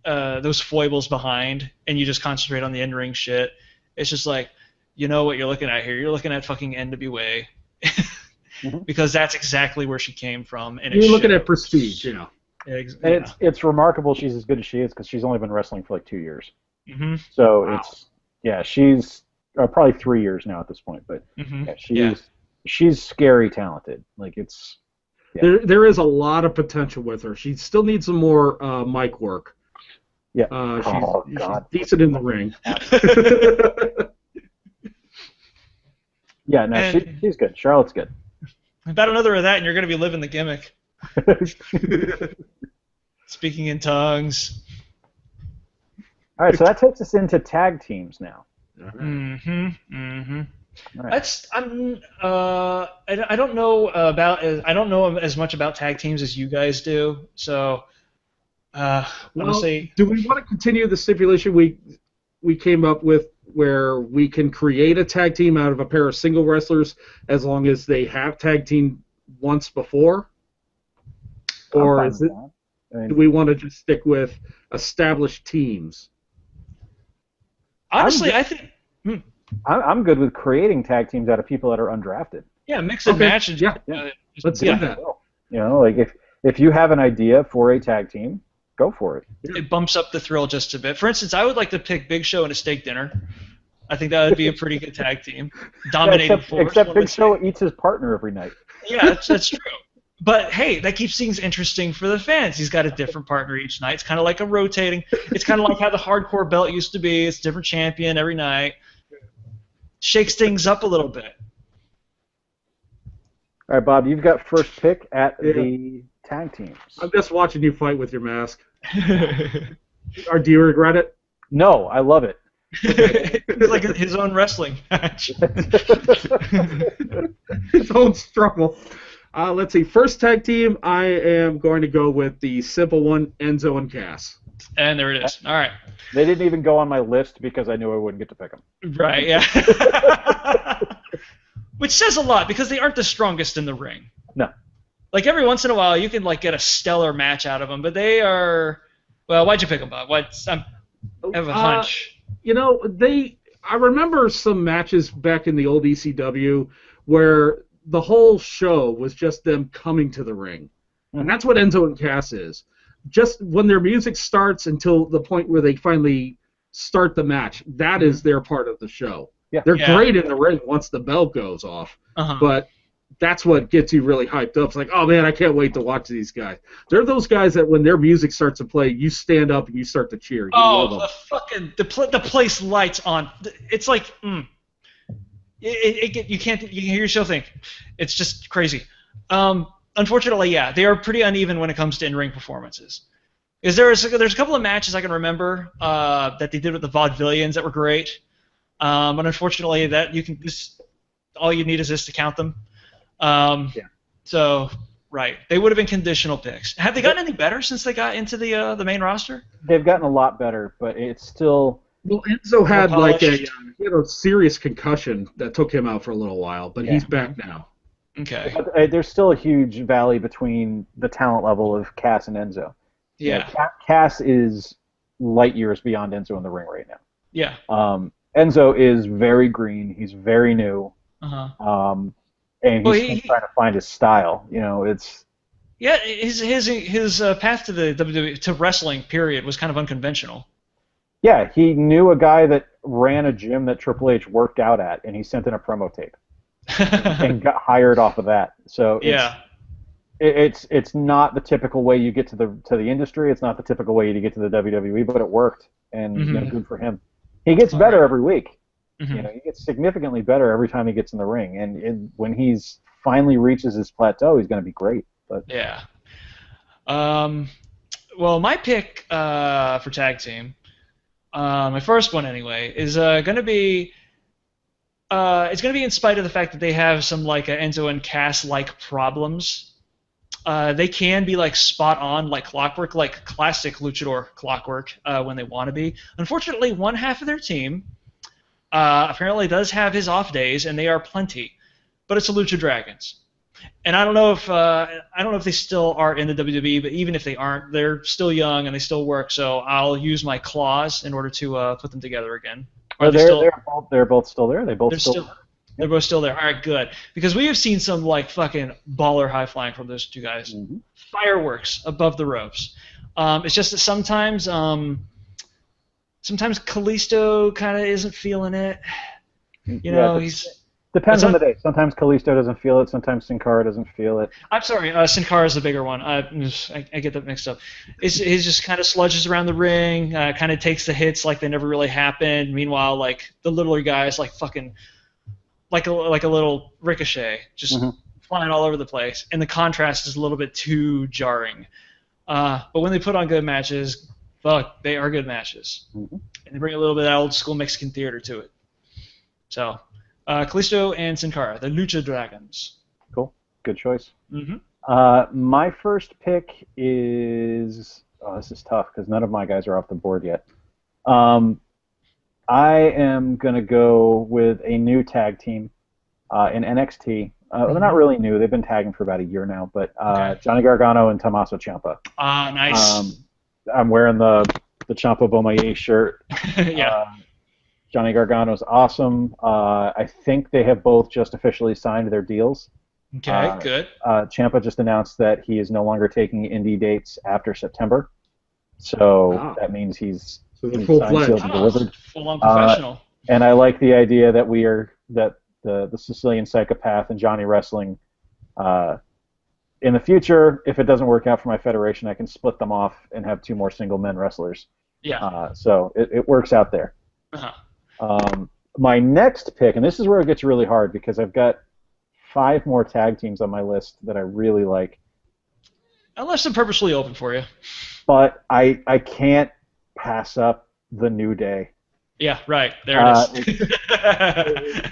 Those foibles behind, and you just concentrate on the in-ring shit. It's just like, you know what you're looking at here? You're looking at fucking NWA. Because that's exactly where she came from. And you're looking at prestige, And it's remarkable she's as good as she is because she's only been wrestling for like 2 years. Mm-hmm. So she's probably 3 years now at this point. But she's scary talented. Like it's there is a lot of potential with her. She still needs some more mic work. Yeah. She's decent in the ring. Yeah, no, she's good. Charlotte's good. About another of that, and you're going to be living the gimmick. Speaking in tongues. All right, so that takes us into tag teams now. Mm-hmm. Mm-hmm. All right. I don't know as much about tag teams as you guys do, so I'm gonna say. Do we want to continue the stipulation we came up with, where we can create a tag team out of a pair of single wrestlers as long as they have tag team once before? Or do we want to just stick with established teams? Honestly, I think I'm good with creating tag teams out of people that are undrafted. Yeah, mix and match. Yeah, let's do that. Like if you have an idea for a tag team, go for it. It bumps up the thrill just a bit. For instance, I would like to pick Big Show and a steak dinner. I think that would be a pretty good tag team. Dominating force. Except Big Show eats his partner every night. Yeah, that's true. But hey, that keeps things interesting for the fans. He's got a different partner each night. It's kind of like a rotating. It's kind of like how the hardcore belt used to be. It's a different champion every night. Shakes things up a little bit. All right, Bob, you've got first pick at the tag teams. I'm just watching you fight with your mask. Or do you regret it? No, I love it. It's like his own wrestling match. His own struggle. Let's see. First tag team, I am going to go with the simple one, Enzo and Cass. And there it is. All right. They didn't even go on my list because I knew I wouldn't get to pick them. Right, yeah. Which says a lot because they aren't the strongest in the ring. No. Like every once in a while you can like get a stellar match out of them, but they are. Well, why'd you pick them, Bob? I have a hunch. I remember some matches back in the old ECW where the whole show was just them coming to the ring. And that's what Enzo and Cass is. Just when their music starts until the point where they finally start the match, that is their part of the show. Yeah. They're great in the ring once the bell goes off, but that's what gets you really hyped up. It's like, oh man, I can't wait to watch these guys. They're those guys that when their music starts to play, you stand up and you start to cheer. The place lights on. It's like, you can hear yourself think. It's just crazy. Unfortunately, yeah, they are pretty uneven when it comes to in-ring performances. There's a couple of matches I can remember that they did with the Vaudevillians that were great, but unfortunately, all you need is this to count them. So, right, they would have been conditional picks. Have they gotten any better since they got into the main roster? They've gotten a lot better, but it's still. Well, Enzo had he had a serious concussion that took him out for a little while, but he's back now. Okay. But, there's still a huge valley between the talent level of Cass and Enzo. Yeah. Cass is light years beyond Enzo in the ring right now. Yeah. Enzo is very green. He's very new. Uh-huh. And he's trying to find his style. It's. Yeah, his path to the WWE to wrestling period was kind of unconventional. Yeah, he knew a guy that ran a gym that Triple H worked out at, and he sent in a promo tape and got hired off of that. So it's not the typical way you get to the industry. It's not the typical way to get to the WWE, but it worked, and good for him. He gets better every week. Mm-hmm. He gets significantly better every time he gets in the ring, and when he's finally reaches his plateau, he's going to be great. But yeah. Well, my pick for tag team. My first one, anyway, is going to be. It's going to be in spite of the fact that they have some Enzo and Cass-like problems. They can be spot on, like clockwork, like classic luchador clockwork when they want to be. Unfortunately, one half of their team apparently does have his off days, and they are plenty. But it's the Lucha Dragons. And I don't know if they still are in the WWE, but even if they aren't, they're still young and they still work. So I'll use my claws in order to put them together again. They're both still there. They're both still there. All right, good. Because we have seen some fucking baller high flying from those two guys. Mm-hmm. Fireworks above the ropes. It's just that sometimes Kalisto kind of isn't feeling it. He's. Depends on the day. Sometimes Kalisto doesn't feel it. Sometimes Sin Cara doesn't feel it. I'm sorry, Sin Cara is the bigger one. I get that mixed up. He just kind of sludges around the ring, kind of takes the hits like they never really happened. Meanwhile, the littler guys fucking like a little Ricochet, just flying all over the place. And the contrast is a little bit too jarring. But when they put on good matches, fuck, they are good matches. Mm-hmm. And they bring a little bit of that old school Mexican theater to it. So. Kalisto and Sin Cara, the Lucha Dragons. Cool. Good choice. Mm-hmm. My first pick is... Oh, this is tough because none of my guys are off the board yet. I am going to go with a new tag team in NXT. They're not really new. They've been tagging for about a year now. But Johnny Gargano and Tommaso Ciampa. Nice. I'm wearing the Ciampa Bomaye shirt. Yeah. Johnny Gargano's awesome. I think they have both just officially signed their deals. Okay, good. Ciampa just announced that he is no longer taking indie dates after September. So that means he's full-fledged. Delivered. Full-on professional. And I like the idea that the Sicilian Psychopath and Johnny Wrestling, in the future, if it doesn't work out for my federation, I can split them off and have two more single men wrestlers. Yeah. So it works out there. Uh-huh. My next pick, and this is where it gets really hard because I've got 5 more tag teams on my list that I really like. I left them purposely open for you. But I can't pass up the New Day. Yeah, right. There it is.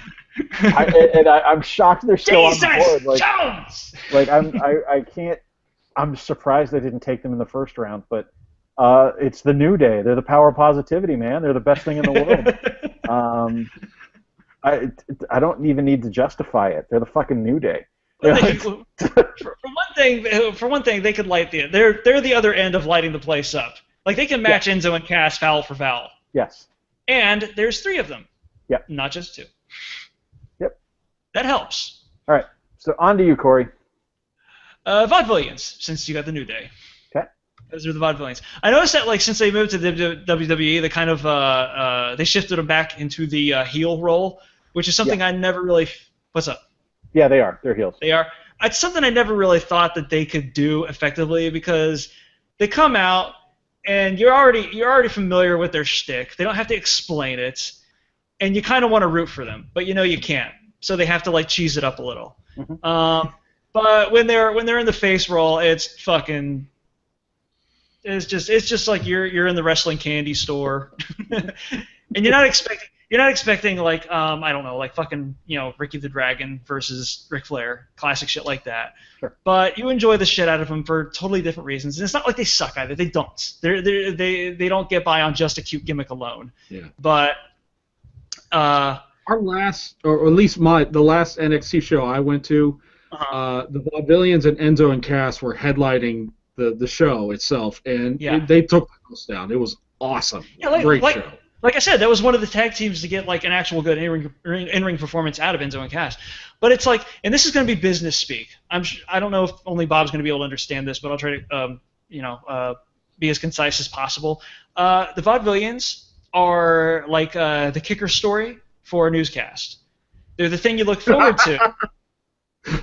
I'm shocked they're still on the board. Jones! I can't. I'm surprised they didn't take them in the first round, but it's the New Day. They're the power of positivity, man. They're the best thing in the world. I don't even need to justify it. They're the fucking New Day. For one thing, they could light they're the other end of lighting the place up. They can match Enzo and Cass foul for foul. Yes. And there's 3 of them. Yep. Not just 2. Yep. That helps. All right. So on to you, Corey. Vaudevillians, since you got the New Day. Okay. Those are the Vaudevillians. I noticed that since they moved to the WWE, they kind of they shifted them back into the heel role, which is something I never really. What's up? Yeah, they are. They're heels. They are. It's something I never really thought that they could do effectively because they come out and you're already familiar with their shtick. They don't have to explain it, and you kind of want to root for them, but you can't. So they have to cheese it up a little. Mm-hmm. But when they're in the face roll, it's fucking. It's just like you're in the wrestling candy store, and you're not expecting like I don't know, like fucking Ricky the Dragon versus Ric Flair, classic shit like that. Sure. But you enjoy the shit out of them for totally different reasons, and it's not like they suck either. They don't. They don't get by on just a cute gimmick alone. Yeah. But our last, or at least the last NXT show I went to, the Vaudevillians and Enzo and Cass were headlining the show itself, and they took the house down. It was awesome. Yeah, great show. Like I said, that was one of the tag teams to get like an actual good in-ring performance out of Enzo and Cass. But it's like, and this is going to be business speak. I don't know if only Bob's going to be able to understand this, but I'll try to be as concise as possible. The Vaudevillians are like the kicker story for a newscast. They're the thing you look forward to.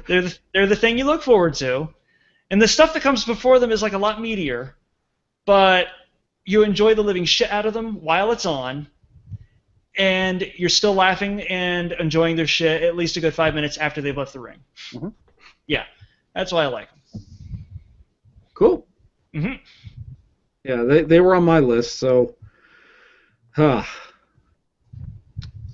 They're the thing you look forward to, and the stuff that comes before them is like a lot meatier, but you enjoy the living shit out of them while it's on, and you're still laughing and enjoying their shit at least a good 5 minutes after they've left the ring. Mm-hmm. Yeah, that's why I like them. Cool. Mm-hmm. Yeah, they were on my list, so I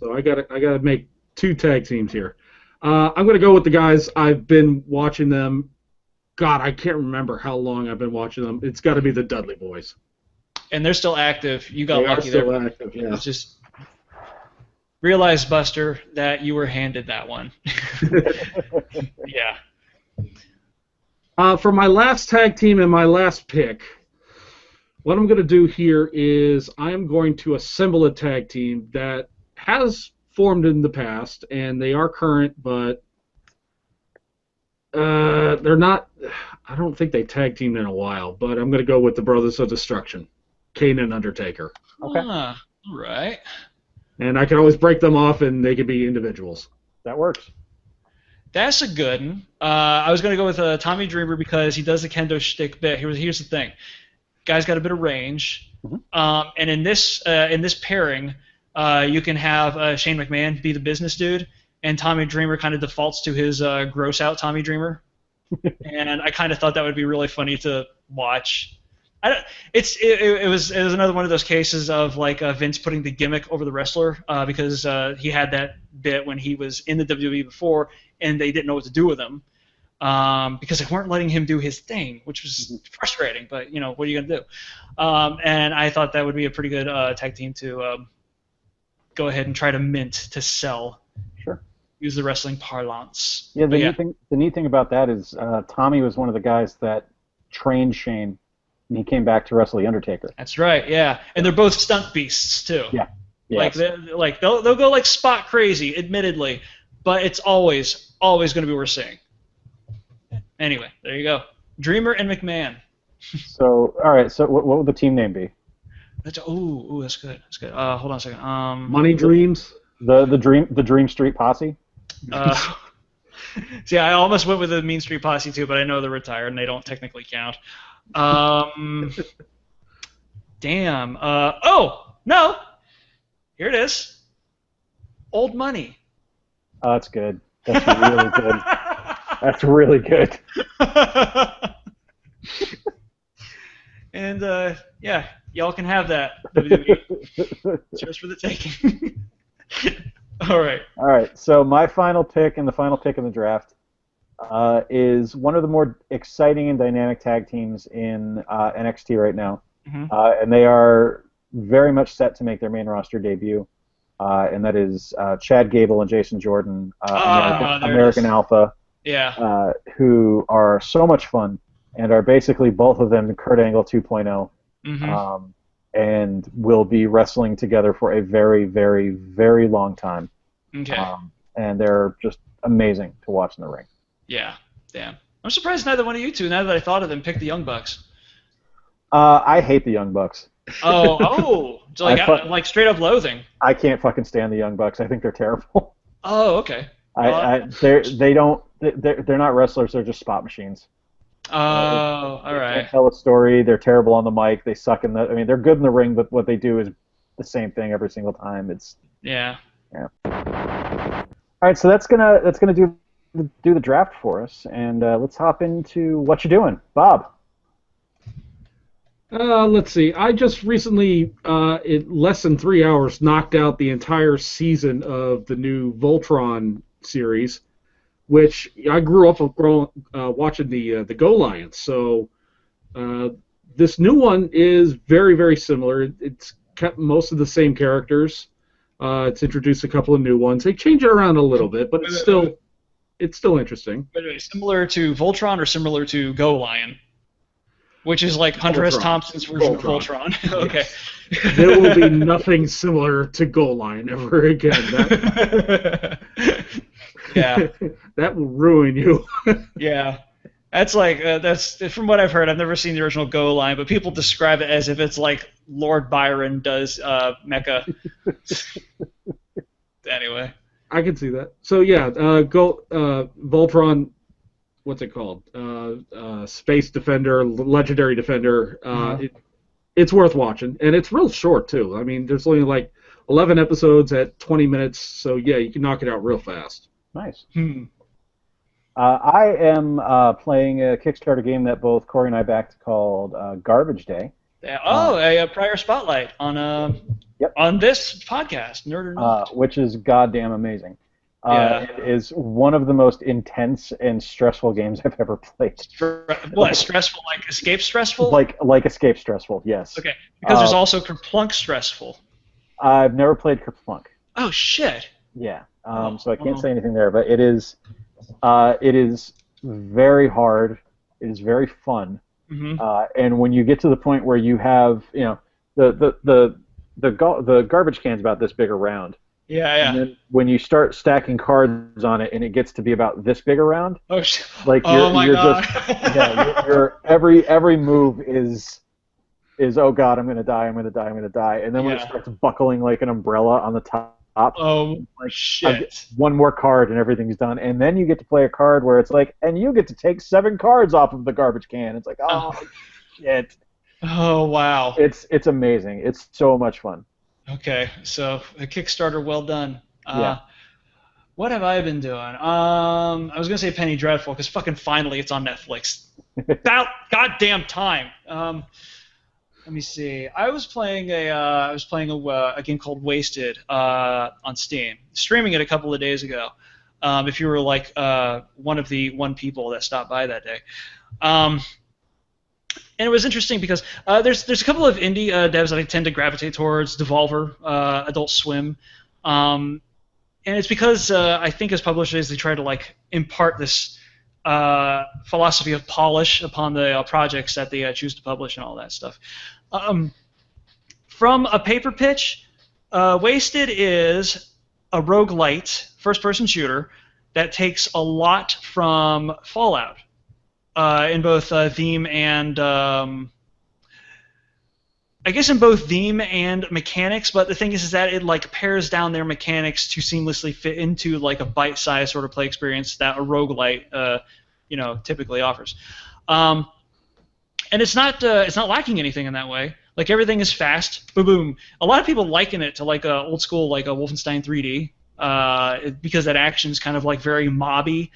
gotta make 2 tag teams here. I'm gonna go with the guys I've been watching them. God, I can't remember how long I've been watching them. It's got to be the Dudley Boys. And they're still active. You got lucky there. They're still active, yeah. It's just realize, Buster, that you were handed that one. Yeah. For my last tag team and my last pick, what I'm going to do here is I'm going to assemble a tag team that has formed in the past, and they are current, but they're not. I don't think they tag teamed in a while, but I'm going to go with the Brothers of Destruction, Kane and Undertaker. Okay. All right. And I can always break them off, and they can be individuals. That works. That's a good one. I was going to go with Tommy Dreamer because he does the kendo shtick bit. Here's the thing. Guy's got a bit of range. Mm-hmm. And in this pairing, you can have Shane McMahon be the business dude, and Tommy Dreamer kind of defaults to his gross out Tommy Dreamer. And I kind of thought that would be really funny to watch. It was another one of those cases of like Vince putting the gimmick over the wrestler because he had that bit when he was in the WWE before, and they didn't know what to do with him because they weren't letting him do his thing, which was frustrating. But what are you gonna do? And I thought that would be a pretty good tag team to go ahead and try to mint to sell. Sure. Use the wrestling parlance. Yeah, the neat thing about that is Tommy was one of the guys that trained Shane, and he came back to wrestle the Undertaker. That's right, yeah. And they're both stunt beasts too. Yeah. Yes. Like they'll go like spot crazy, admittedly, but it's always going to be worth seeing. Anyway, there you go. Dreamer and McMahon. So, all right. So, what would the team name be? That's good. That's good. Hold on a second. Money Dreams. The Dream Street Posse. See, I almost went with the Mean Street Posse too, but I know they're retired and they don't technically count. Damn. Oh no. Here it is. Old Money. Oh, that's good. That's really good. That's really good. And yeah, y'all can have that. WWE. Cheers for the taking. All right. All right. So my final pick and the final pick in the draft is one of the more exciting and dynamic tag teams in NXT right now, and they are very much set to make their main roster debut, and that is Chad Gable and Jason Jordan, American Alpha, who are so much fun and are basically both of them Kurt Angle 2.0. And will be wrestling together for a very, very, very long time. Okay. And they're just amazing to watch in the ring. Yeah, damn. I'm surprised neither one of you two, now that I thought of them, picked the Young Bucks. I hate the Young Bucks. So like straight up loathing. I can't fucking stand the Young Bucks. I think they're terrible. Oh, okay. They're not wrestlers. They're just spot machines. Oh, all right. They can't tell a story. They're terrible on the mic. They suck in the. I mean, they're good in the ring, but what they do is the same thing every single time. It's yeah. All right, so that's gonna do do the draft for us, and let's hop into what you're doing, Bob. Let's see. I just recently, in less than 3 hours, knocked out the entire season of the new Voltron series, which I grew up watching the Go Lions. So this new one is very, very similar. It's kept most of the same characters. It's introduced a couple of new ones. They change it around a little bit, but it's still interesting. Similar to Voltron or similar to Go Lion? Which is like Hunter S. Thompson's version of Voltron. Okay. There will be nothing similar to Go Lion ever again. Yeah. That will ruin you. Yeah. That's like, that's from what I've heard. I've never seen the original Go Lion, but people describe it as if it's like Lord Byron does Mecha. Anyway. I can see that. So yeah, Voltron. What's it called? Space Defender, Legendary Defender. It's worth watching, and it's real short too. I mean, there's only like 11 episodes at 20 minutes, so yeah, you can knock it out real fast. Nice. I am playing a Kickstarter game that both Corey and I backed called Garbage Day. A prior spotlight on on this podcast, Nerd or Not, which is goddamn amazing. Yeah. It is one of the most intense and stressful games I've ever played. Stressful? Like escape stressful? Like escape stressful, yes. Okay, because there's also Kerplunk stressful. I've never played Kerplunk. Oh shit. Yeah. So I can't say anything there, but it is very hard. It is very fun. And when you get to the point where you have, the garbage can's about this big around. Yeah. And then when you start stacking cards on it, and it gets to be about this big around, like you're God. just you're every move is oh god, I'm gonna die, and then when it starts buckling like an umbrella on the top, shit, one more card and everything's done, and then you get to play a card where it's like, and you get to take 7 cards off of the garbage can. It's like, shit. Oh wow. It's amazing. It's so much fun. Okay, so a Kickstarter well done. Yeah. What have I been doing? I was gonna say Penny Dreadful because fucking finally it's on Netflix. About goddamn time. Let me see. I was playing a game called Wasted on Steam. Streaming it a couple of days ago. If you were like one of the people that stopped by that day. And it was interesting because there's a couple of indie devs that I tend to gravitate towards, Devolver, Adult Swim, and it's because I think as publishers they try to like impart this philosophy of polish upon the projects that they choose to publish and all that stuff. From a paper pitch, Wasted is a roguelite first-person shooter that takes a lot from Fallout. In both theme and I guess in both theme and mechanics, but the thing is that it like pares down their mechanics to seamlessly fit into like a bite-sized sort of play experience that a roguelite typically offers. And it's not lacking anything in that way. Like everything is fast, boom. A lot of people liken it to like a old school like a Wolfenstein 3D because that action is kind of like very mobby.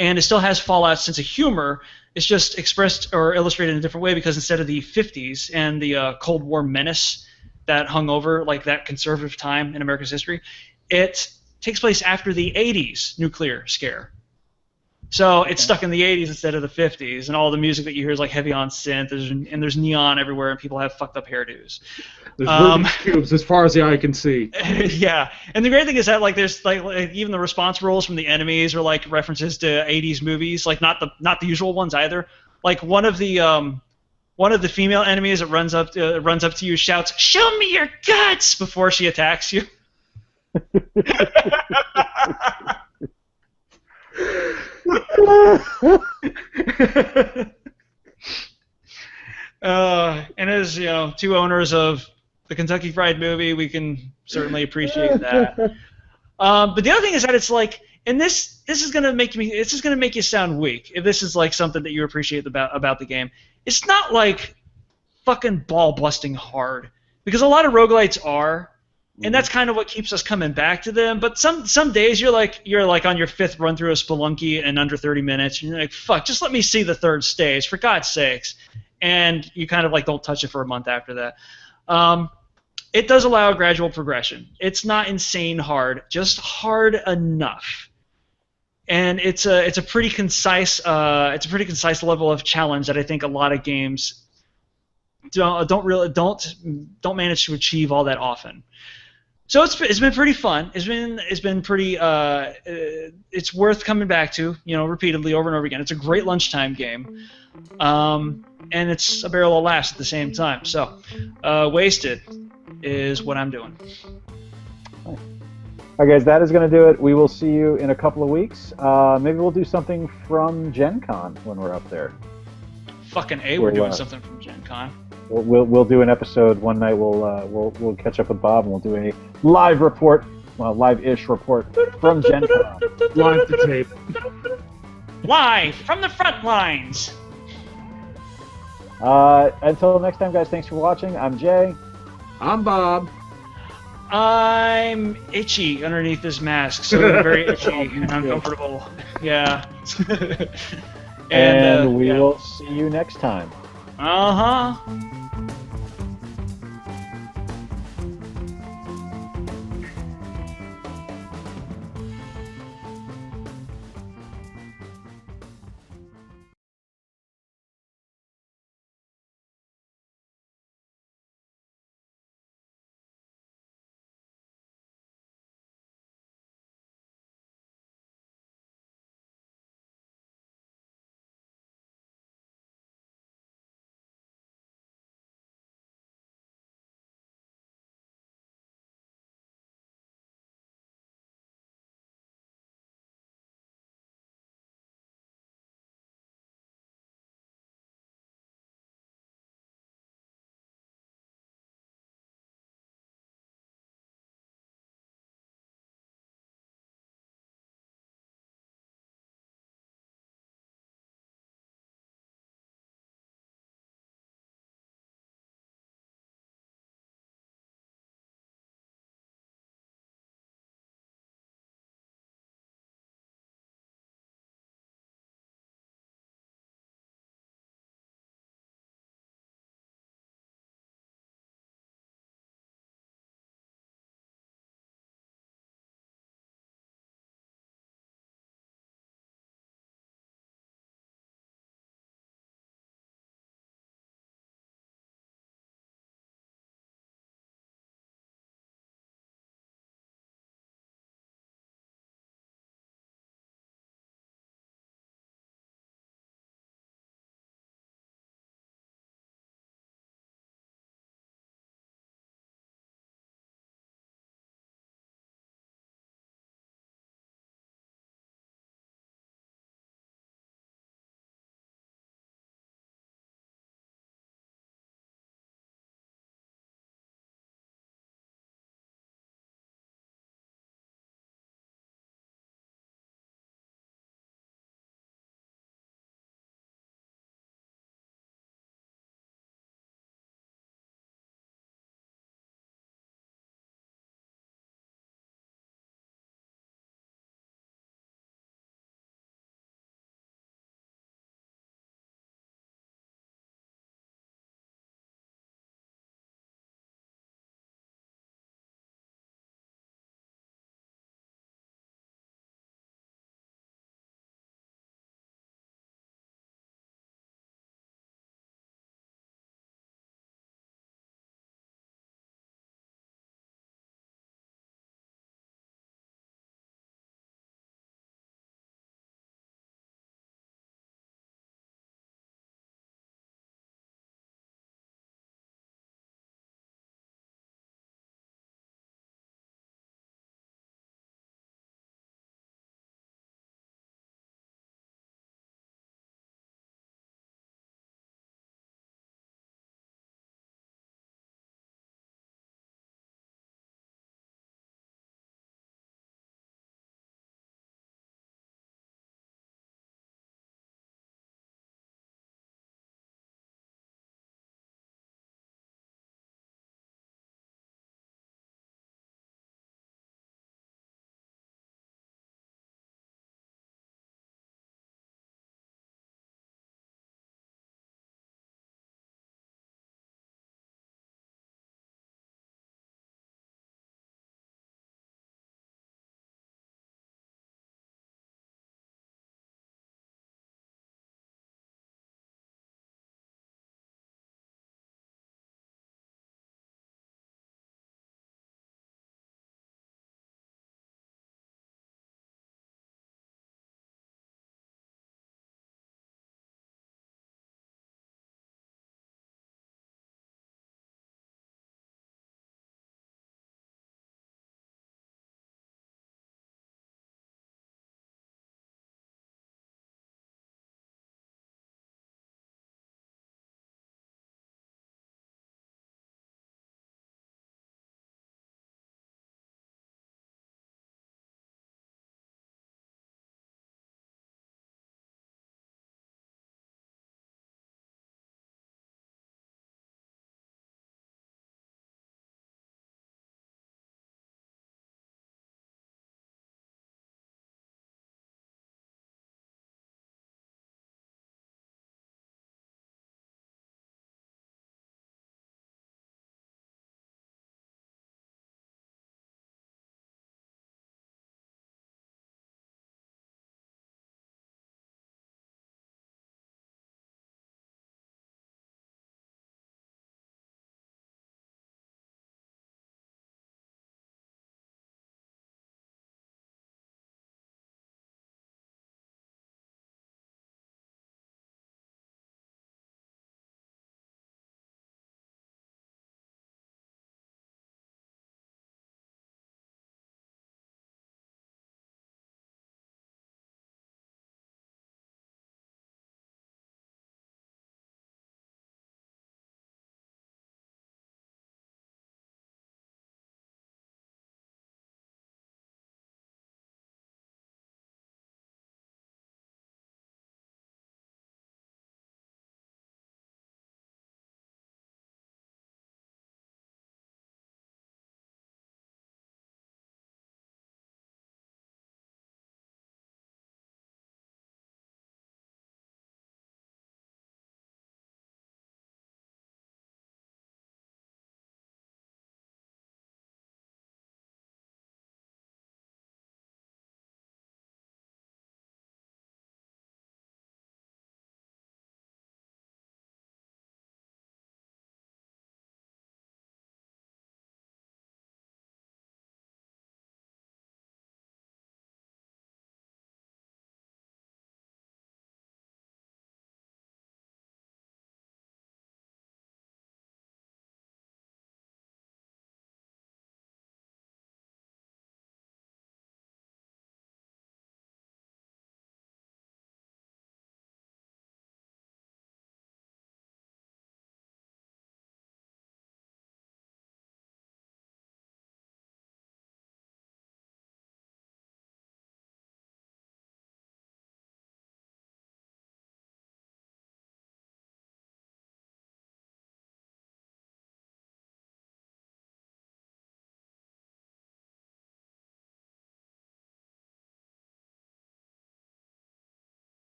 And it still has Fallout's sense of humor. It's just expressed or illustrated in a different way because instead of the 50s and the Cold War menace that hung over like that conservative time in America's history, it takes place after the 80s nuclear scare. So it's stuck in the 80s instead of the 50s, and all the music that you hear is like heavy on synth, and there's neon everywhere, and people have fucked up hairdos. There's Rubik's cubes as far as the eye can see. Yeah, and the great thing is that like there's like even the response rolls from the enemies are like references to 80s movies, like not the usual ones either. Like one of the female enemies that runs up to you shouts, "Show me your guts!" before she attacks you. And as two owners of the Kentucky Fried Movie, we can certainly appreciate that. But the other thing is that it's like, and this is gonna make you sound weak if this is like something that you appreciate about the game. It's not like fucking ball busting hard, because a lot of roguelites are, And that's kind of what keeps us coming back to them. But some days you're like on your 5th run through a Spelunky in under 30 minutes, and you're like, fuck, just let me see the 3rd stage, for God's sakes. And you kind of like don't touch it for a month after that. It does allow a gradual progression. It's not insane hard, just hard enough. And it's a pretty concise level of challenge that I think a lot of games don't manage to achieve all that often. So it's been pretty fun. It's been pretty. It's worth coming back to, repeatedly over and over again. It's a great lunchtime game, and it's a barrel of laughs at the same time. So, Wasted is what I'm doing. All right, guys, that is going to do it. We will see you in a couple of weeks. Maybe we'll do something from Gen Con when we're up there. Fucking A, we're doing something from Gen Con. We'll do an episode one night. We'll catch up with Bob and we'll do a live report, live-ish report from Gen Con. Live to tape. Live from the front lines. Until next time, guys. Thanks for watching. I'm Jay. I'm Bob. I'm itchy underneath this mask, so very itchy and uncomfortable. Yeah. and we will see you next time. Uh-huh.